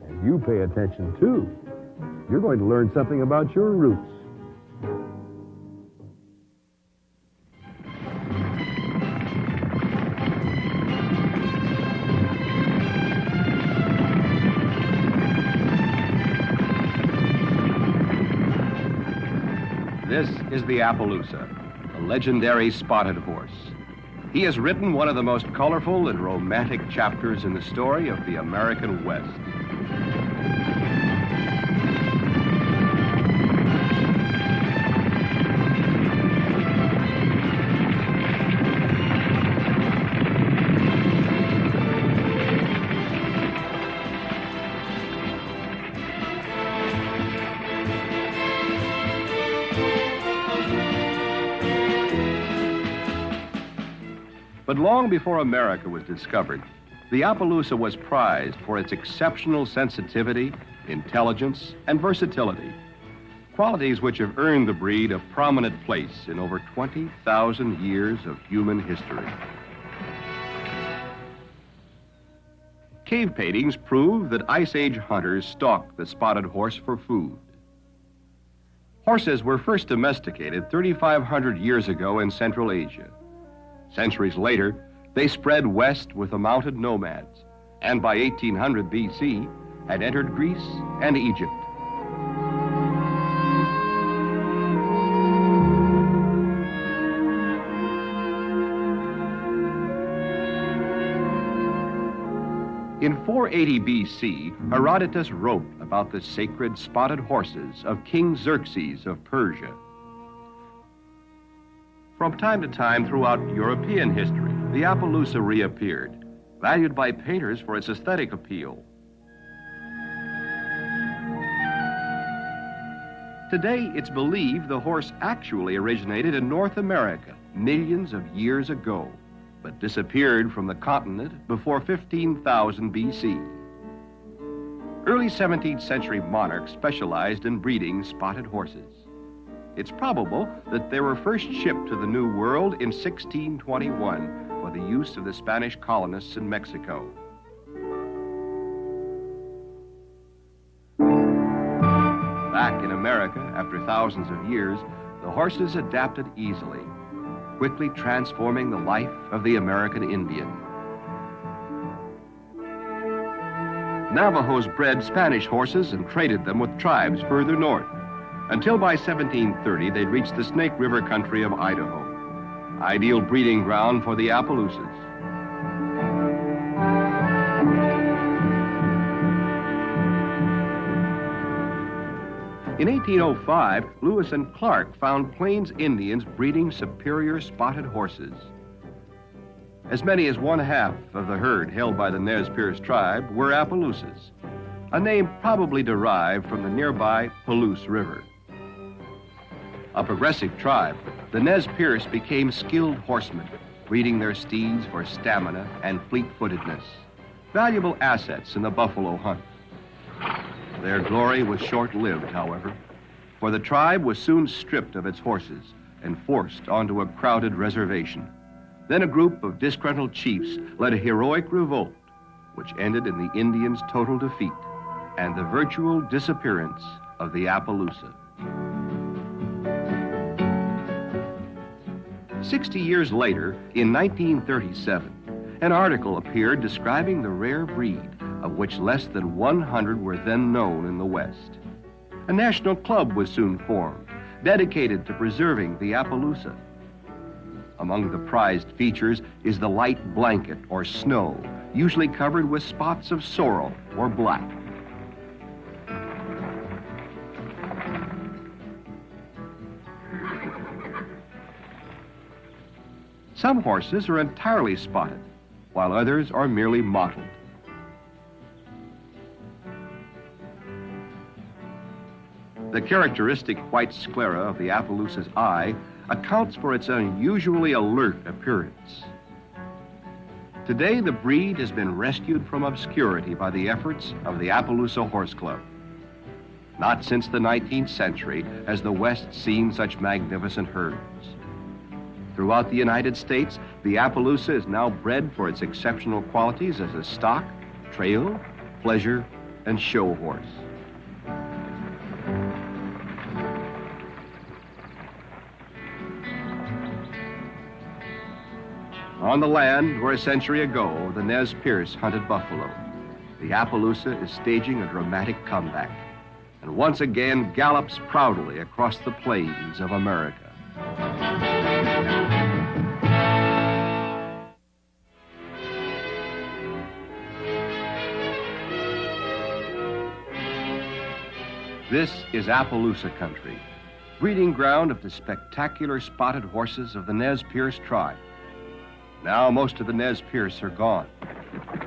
And you pay attention too. You're going to learn something about your roots. This is the Appaloosa, a legendary spotted horse. He has written one of the most colorful and romantic chapters in the story of the American West. But long before America was discovered, the Appaloosa was prized for its exceptional sensitivity, intelligence, and versatility, qualities which have earned the breed a prominent place in over 20,000 years of human history. Cave paintings prove that Ice Age hunters stalked the spotted horse for food. Horses were first domesticated 3,500 years ago in Central Asia. Centuries later, they spread west with the mounted nomads, and by 1800 BC, had entered Greece and Egypt. In 480 BC, Herodotus wrote about the sacred spotted horses of King Xerxes of Persia. From time to time throughout European history, the Appaloosa reappeared, valued by painters for its aesthetic appeal. Today, it's believed the horse actually originated in North America millions of years ago, but disappeared from the continent before 15,000 BC. Early 17th century monarchs specialized in breeding spotted horses. It's probable that they were first shipped to the New World in 1621 for the use of the Spanish colonists in Mexico. Back in America, after thousands of years, the horses adapted easily, quickly transforming the life of the American Indian. Navajos bred Spanish horses and traded them with tribes further north, until by 1730 they'd reached the Snake River country of Idaho, ideal breeding ground for the Appaloosas. In 1805, Lewis and Clark found Plains Indians breeding superior spotted horses. As many as one-half of the herd held by the Nez Perce tribe were Appaloosas, a name probably derived from the nearby Palouse River. A progressive tribe, the Nez Perce became skilled horsemen, breeding their steeds for stamina and fleet-footedness, valuable assets in the buffalo hunt. Their glory was short-lived, however, for the tribe was soon stripped of its horses and forced onto a crowded reservation. Then a group of disgruntled chiefs led a heroic revolt, which ended in the Indians' total defeat and the virtual disappearance of the Appaloosa. 60 years later, in 1937, an article appeared describing the rare breed, of which less than 100 were then known in the West. A national club was soon formed, dedicated to preserving the Appaloosa. Among the prized features is the light blanket or snow, usually covered with spots of sorrel or black. Some horses are entirely spotted, while others are merely mottled. The characteristic white sclera of the Appaloosa's eye accounts for its unusually alert appearance. Today, the breed has been rescued from obscurity by the efforts of the Appaloosa Horse Club. Not since the 19th century has the West seen such magnificent herds. Throughout the United States, the Appaloosa is now bred for its exceptional qualities as a stock, trail, pleasure, and show horse. On the land where a century ago the Nez Perce hunted buffalo, the Appaloosa is staging a dramatic comeback and once again gallops proudly across the plains of America. This is Appaloosa country, breeding ground of the spectacular spotted horses of the Nez Perce tribe. Now most of the Nez Perce are gone,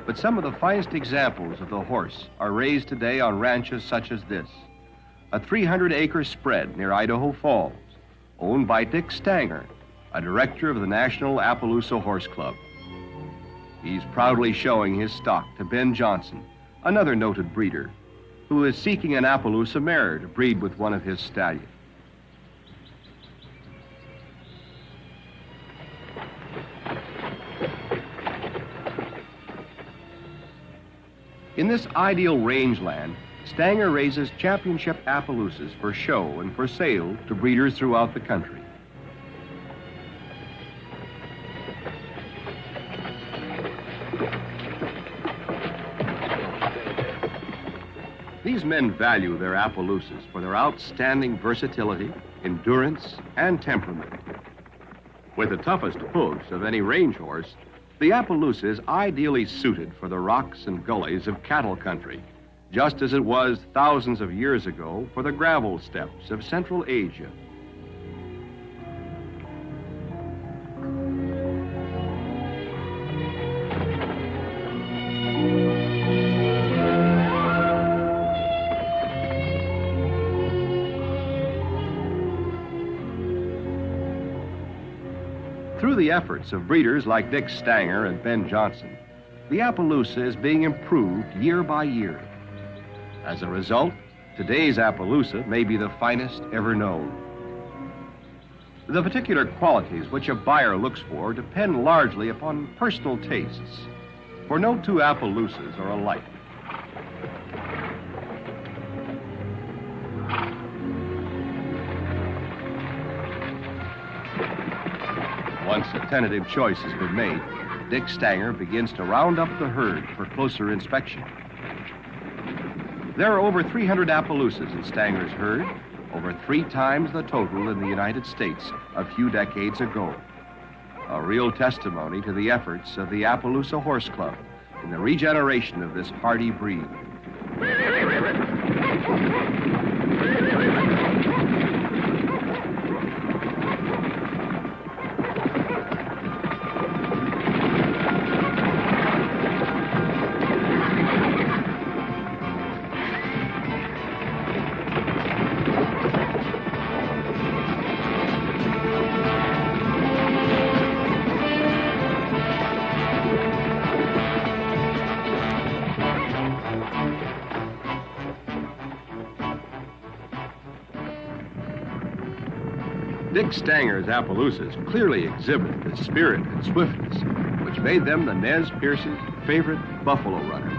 but some of the finest examples of the horse are raised today on ranches such as this, a 300-acre spread near Idaho Falls, owned by Dick Stanger, a director of the National Appaloosa Horse Club. He's proudly showing his stock to Ben Johnson, another noted breeder, who is seeking an Appaloosa mare to breed with one of his stallions. In this ideal rangeland, Stanger raises championship Appaloosas for show and for sale to breeders throughout the country. These men value their Appaloosas for their outstanding versatility, endurance, and temperament. With the toughest hooves of any range horse, the Appaloosa is ideally suited for the rocks and gullies of cattle country, just as it was thousands of years ago for the gravel steppes of Central Asia. Through the efforts of breeders like Dick Stanger and Ben Johnson, the Appaloosa is being improved year by year. As a result, today's Appaloosa may be the finest ever known. The particular qualities which a buyer looks for depend largely upon personal tastes, for no two Appaloosas are alike. Once a tentative choice has been made, Dick Stanger begins to round up the herd for closer inspection. There are over 300 Appaloosas in Stanger's herd, over 3 times the total in the United States a few decades ago. A real testimony to the efforts of the Appaloosa Horse Club in the regeneration of this hardy breed. Dick Stanger's Appaloosas clearly exhibit the spirit and swiftness which made them the Nez Perce's favorite buffalo runners.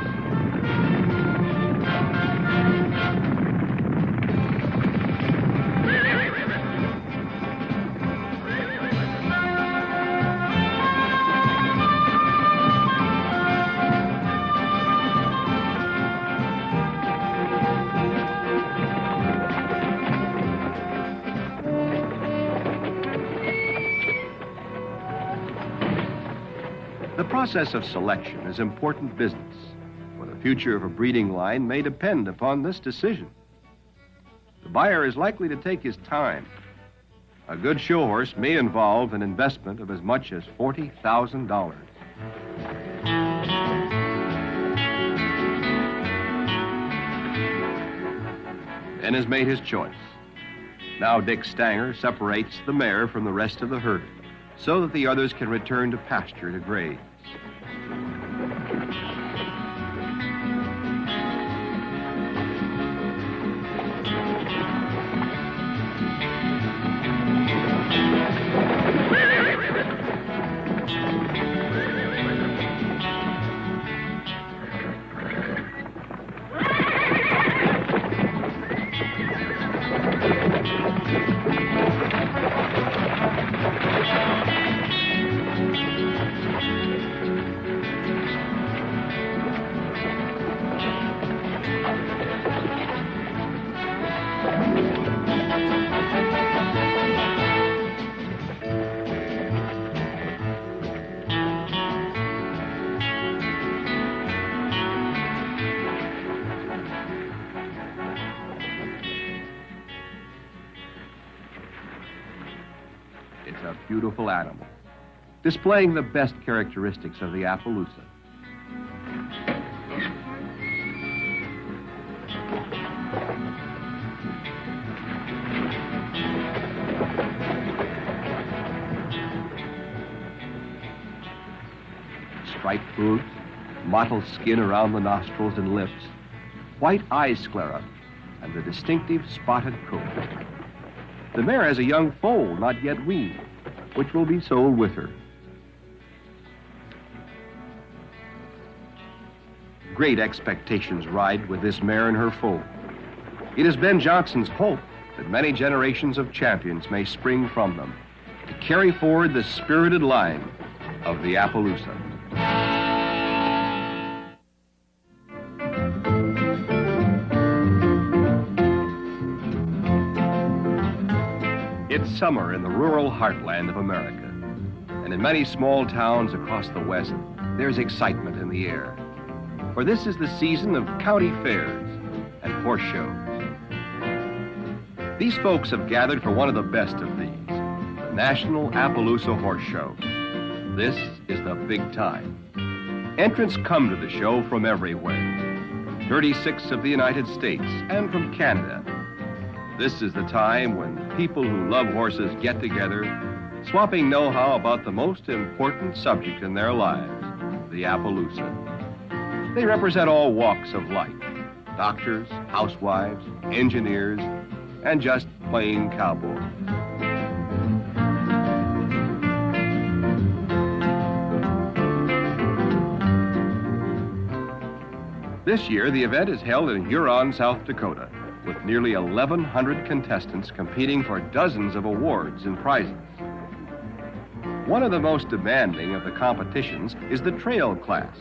The process of selection is important business, for the future of a breeding line may depend upon this decision. The buyer is likely to take his time. A good show horse may involve an investment of as much as $40,000. Ben has made his choice. Now Dick Stanger separates the mare from the rest of the herd so that the others can return to pasture to graze. It's a beautiful animal, displaying the best characteristics of the Appaloosa. Striped hooves, mottled skin around the nostrils and lips, white eye sclera, and the distinctive spotted coat. The mare has a young foal, not yet weaned, which will be sold with her. Great expectations ride with this mare and her foal. It is Ben Johnson's hope that many generations of champions may spring from them to carry forward the spirited line of the Appaloosa. It's summer in the rural heartland of America, and in many small towns across the West, there's excitement in the air. For this is the season of county fairs and horse shows. These folks have gathered for one of the best of these, the National Appaloosa Horse Show. This is the big time. Entrants come to the show from everywhere, 36 of the United States and from Canada. This is the time when people who love horses get together, swapping know-how about the most important subject in their lives, the Appaloosa. They represent all walks of life, doctors, housewives, engineers, and just plain cowboys. This year, the event is held in Huron, South Dakota, with nearly 1,100 contestants competing for dozens of awards and prizes. One of the most demanding of the competitions is the trail class,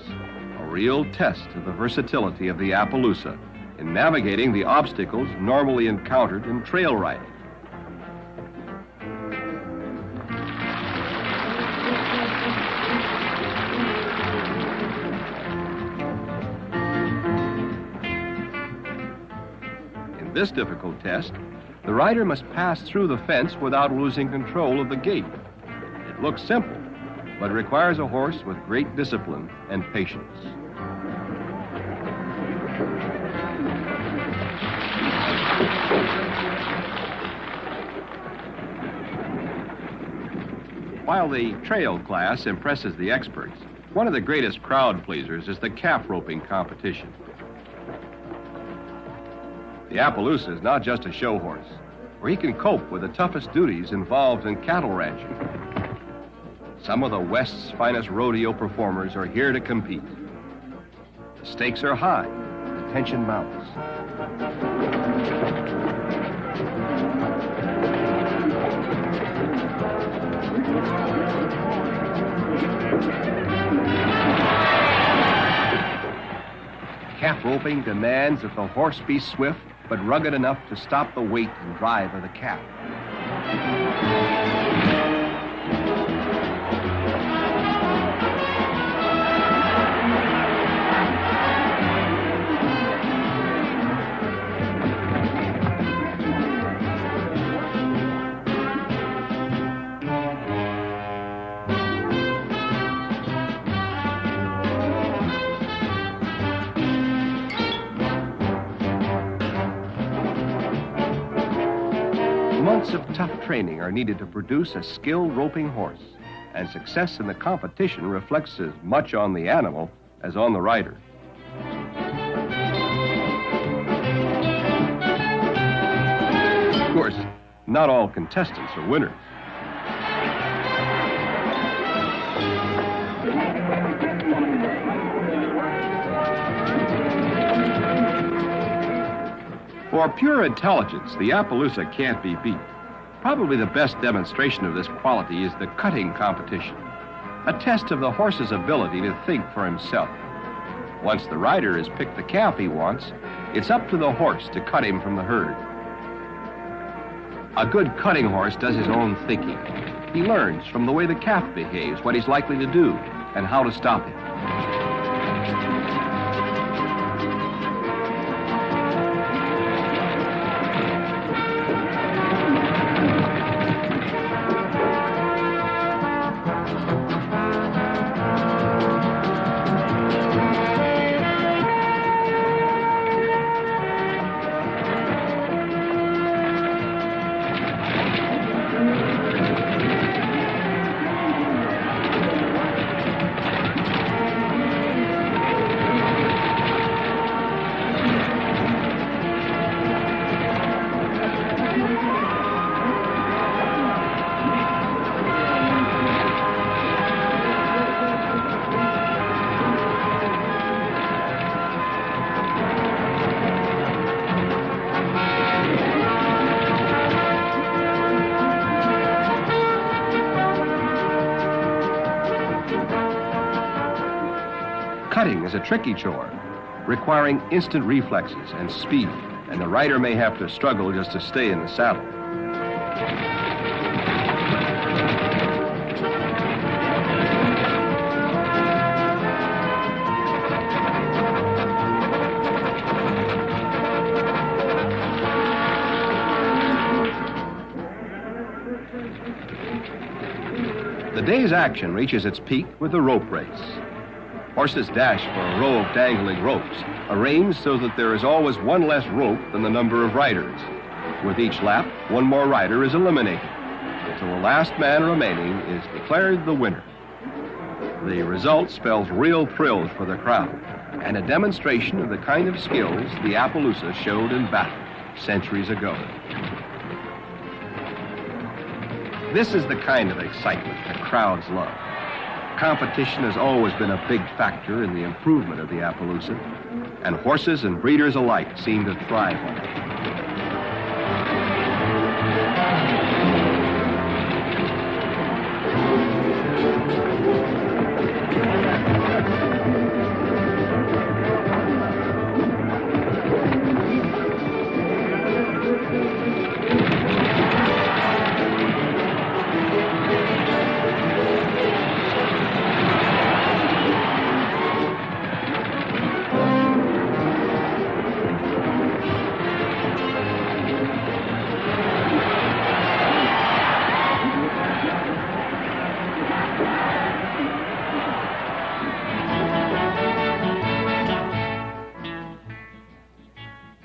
a real test of the versatility of the Appaloosa in navigating the obstacles normally encountered in trail riding. In this difficult test, the rider must pass through the fence without losing control of the gate. It looks simple, but requires a horse with great discipline and patience. While the trail class impresses the experts, one of the greatest crowd pleasers is the calf roping competition. The Appaloosa is not just a show horse, where he can cope with the toughest duties involved in cattle ranching. Some of the West's finest rodeo performers are here to compete. The stakes are high, the tension mounts. Calf roping demands that the horse be swift but rugged enough to stop the weight and drive of the calf. months of tough training are needed to produce a skilled roping horse, and success in the competition reflects as much on the animal as on the rider. Of course, not all contestants are winners. For pure intelligence, the Appaloosa can't be beat. Probably the best demonstration of this quality is the cutting competition, a test of the horse's ability to think for himself. Once the rider has picked the calf he wants, it's up to the horse to cut him from the herd. A good cutting horse does his own thinking. He learns from the way the calf behaves what he's likely to do and how to stop him. Cutting is a tricky chore, requiring instant reflexes and speed, and the rider may have to struggle just to stay in the saddle. The day's action reaches its peak with the rope race. Horses dash for a row of dangling ropes, arranged so that there is always one less rope than the number of riders. With each lap, one more rider is eliminated, until the last man remaining is declared the winner. The result spells real thrills for the crowd, and a demonstration of the kind of skills the Appaloosa showed in battle centuries ago. This is the kind of excitement that crowds love. Competition has always been a big factor in the improvement of the Appaloosa, and horses and breeders alike seem to thrive on it.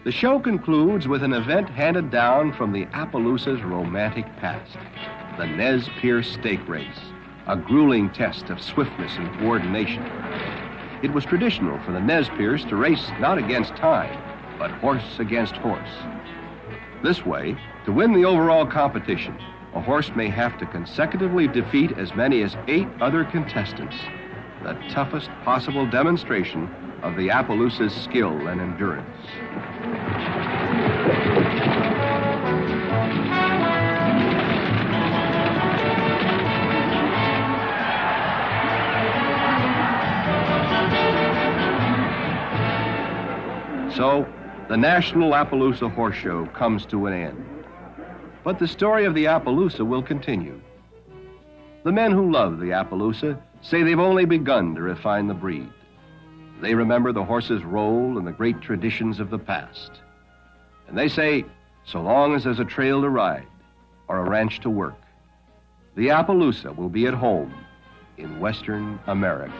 The show concludes with an event handed down from the Appaloosa's romantic past, the Nez Perce Stake Race, a grueling test of swiftness and coordination. It was traditional for the Nez Perce to race not against time, but horse against horse. This way, to win the overall competition, a horse may have to consecutively defeat as many as 8 other contestants, the toughest possible demonstration of the Appaloosa's skill and endurance. So, the National Appaloosa Horse Show comes to an end. But the story of the Appaloosa will continue. The men who love the Appaloosa say they've only begun to refine the breed. They remember the horse's role and the great traditions of the past. And they say, so long as there's a trail to ride or a ranch to work, the Appaloosa will be at home in Western America.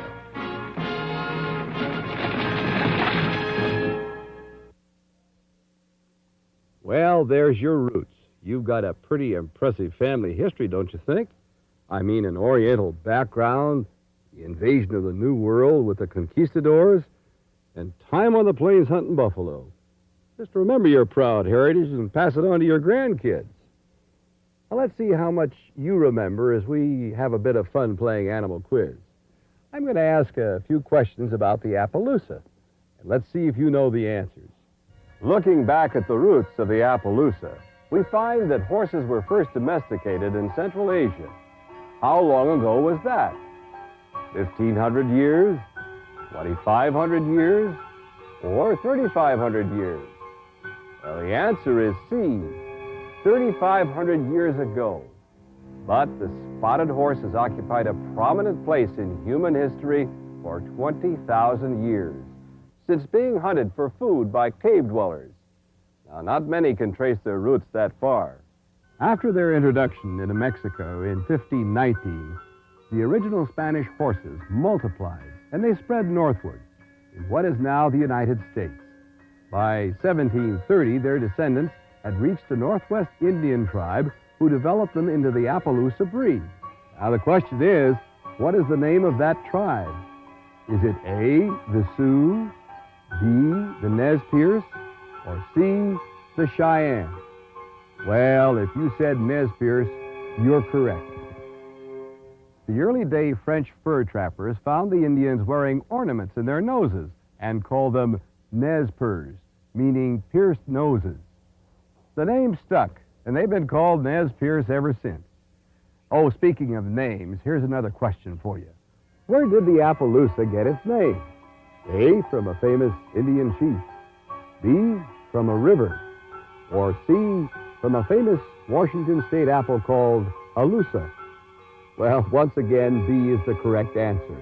Well, there's your roots. You've got a pretty impressive family history, don't you think? I mean, an Oriental background, the invasion of the New World with the conquistadors, and time on the plains hunting buffalo. Just remember your proud heritage and pass it on to your grandkids. Now, let's see how much you remember as we have a bit of fun playing Animal Quiz. I'm going to ask a few questions about the Appaloosa, and let's see if you know the answers. Looking back at the roots of the Appaloosa, we find that horses were first domesticated in Central Asia. How long ago was that? 1,500 years, 2,500 years, or 3,500 years? Well, the answer is C, 3,500 years ago. But the spotted horse has occupied a prominent place in human history for 20,000 years, since being hunted for food by cave dwellers. Now, not many can trace their roots that far. After their introduction into Mexico in 1519, the original Spanish horses multiplied and they spread northward in what is now the United States. By 1730, their descendants had reached a Northwest Indian tribe who developed them into the Appaloosa breed. Now, the question is, what is the name of that tribe? Is it A, the Sioux, B, the Nez Perce, or C, the Cheyenne? Well, if you said Nez Perce, you're correct. The early day French fur trappers found the Indians wearing ornaments in their noses and called them Nez Perce, meaning pierced noses. The name stuck, and they've been called Nez Perce ever since. Oh, speaking of names, here's another question for you. Where did the Appaloosa get its name? A, from a famous Indian chief. B, from a river. Or C, from a famous Washington State apple called Alusa. Well, once again, B is the correct answer.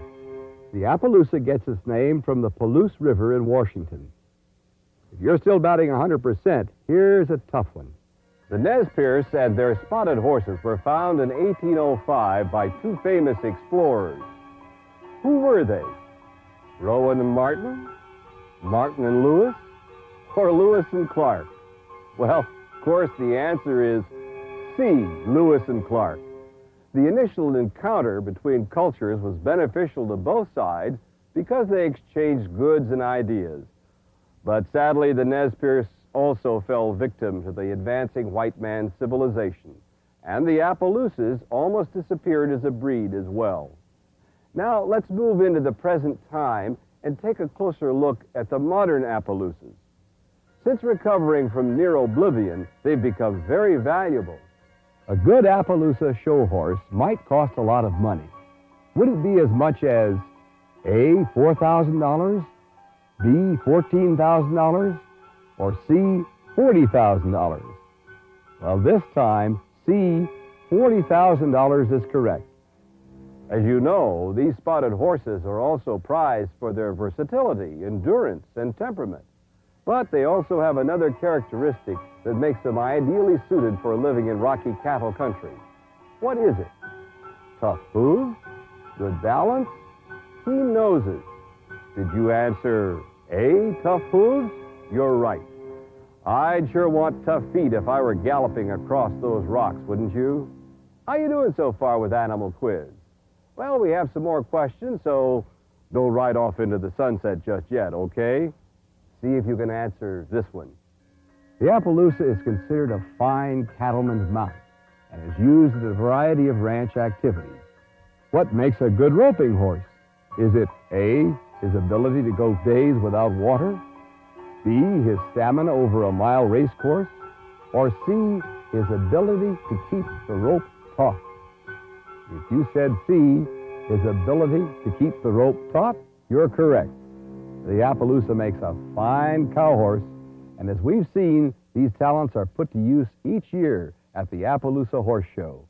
The Appaloosa gets its name from the Palouse River in Washington. If you're still batting 100%, here's a tough one. The Nez Perce and their spotted horses were found in 1805 by two famous explorers. Who were they? Rowan and Martin? Martin and Lewis? Or Lewis and Clark? Well, of course, the answer is C, Lewis and Clark. The initial encounter between cultures was beneficial to both sides because they exchanged goods and ideas. But sadly, the Nez Perce also fell victim to the advancing white man's civilization, and the Appaloosas almost disappeared as a breed as well. Now, let's move into the present time and take a closer look at the modern Appaloosas. Since recovering from near oblivion, they've become very valuable. A good Appaloosa show horse might cost a lot of money. Would it be as much as A, $4,000, B, $14,000, or C, $40,000? Well, this time, C, $40,000 is correct. As you know, these spotted horses are also prized for their versatility, endurance, and temperament. But they also have another characteristic that makes them ideally suited for living in rocky cattle country. What is it? Tough hooves? Good balance? Keen noses? Did you answer A, tough hooves? You're right. I'd sure want tough feet if I were galloping across those rocks, wouldn't you? How you doing so far with Animal Quiz? Well, we have some more questions, so don't ride off into the sunset just yet, okay? See if you can answer this one. The Appaloosa is considered a fine cattleman's mount and is used in a variety of ranch activities. What makes a good roping horse? Is it A, his ability to go days without water? B, his stamina over a mile race course? Or C, his ability to keep the rope taut? If you said C, his ability to keep the rope taut, you're correct. The Appaloosa makes a fine cow horse, and as we've seen, these talents are put to use each year at the Appaloosa Horse Show.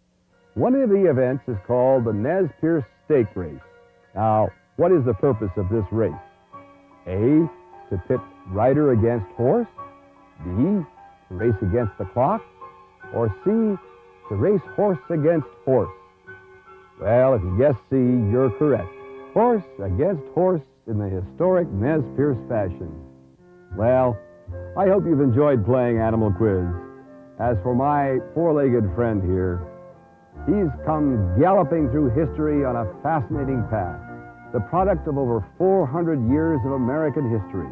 One of the events is called the Nez Perce Stake Race. Now, what is the purpose of this race? A, to pit rider against horse? B, to race against the clock? Or C, to race horse against horse? Well, if you guessed C, you're correct. Horse against horse in the historic Nez Perce fashion. Well, I hope you've enjoyed playing Animal Quiz. As for my four-legged friend here, he's come galloping through history on a fascinating path, the product of over 400 years of American history.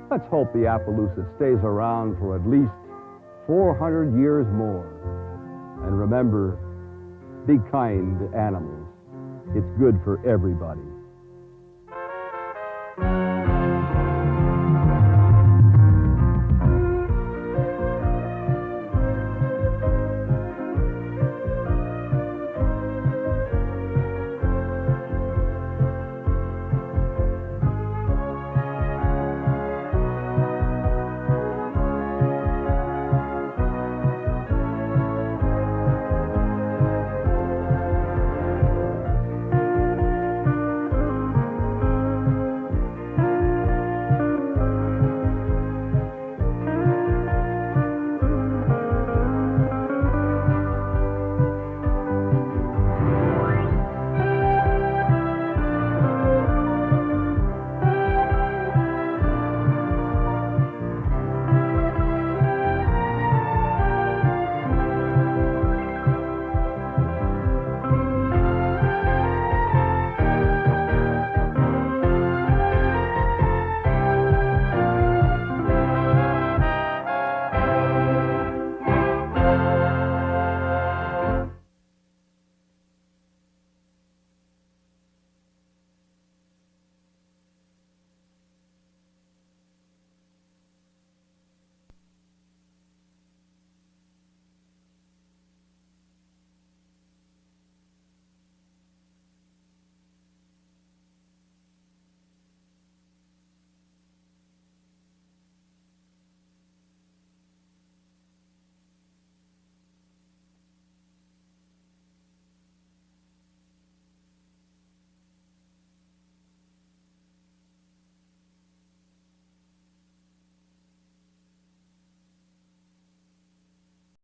Let's hope the Appaloosa stays around for at least 400 years more. And remember, be kind to animals. It's good for everybody.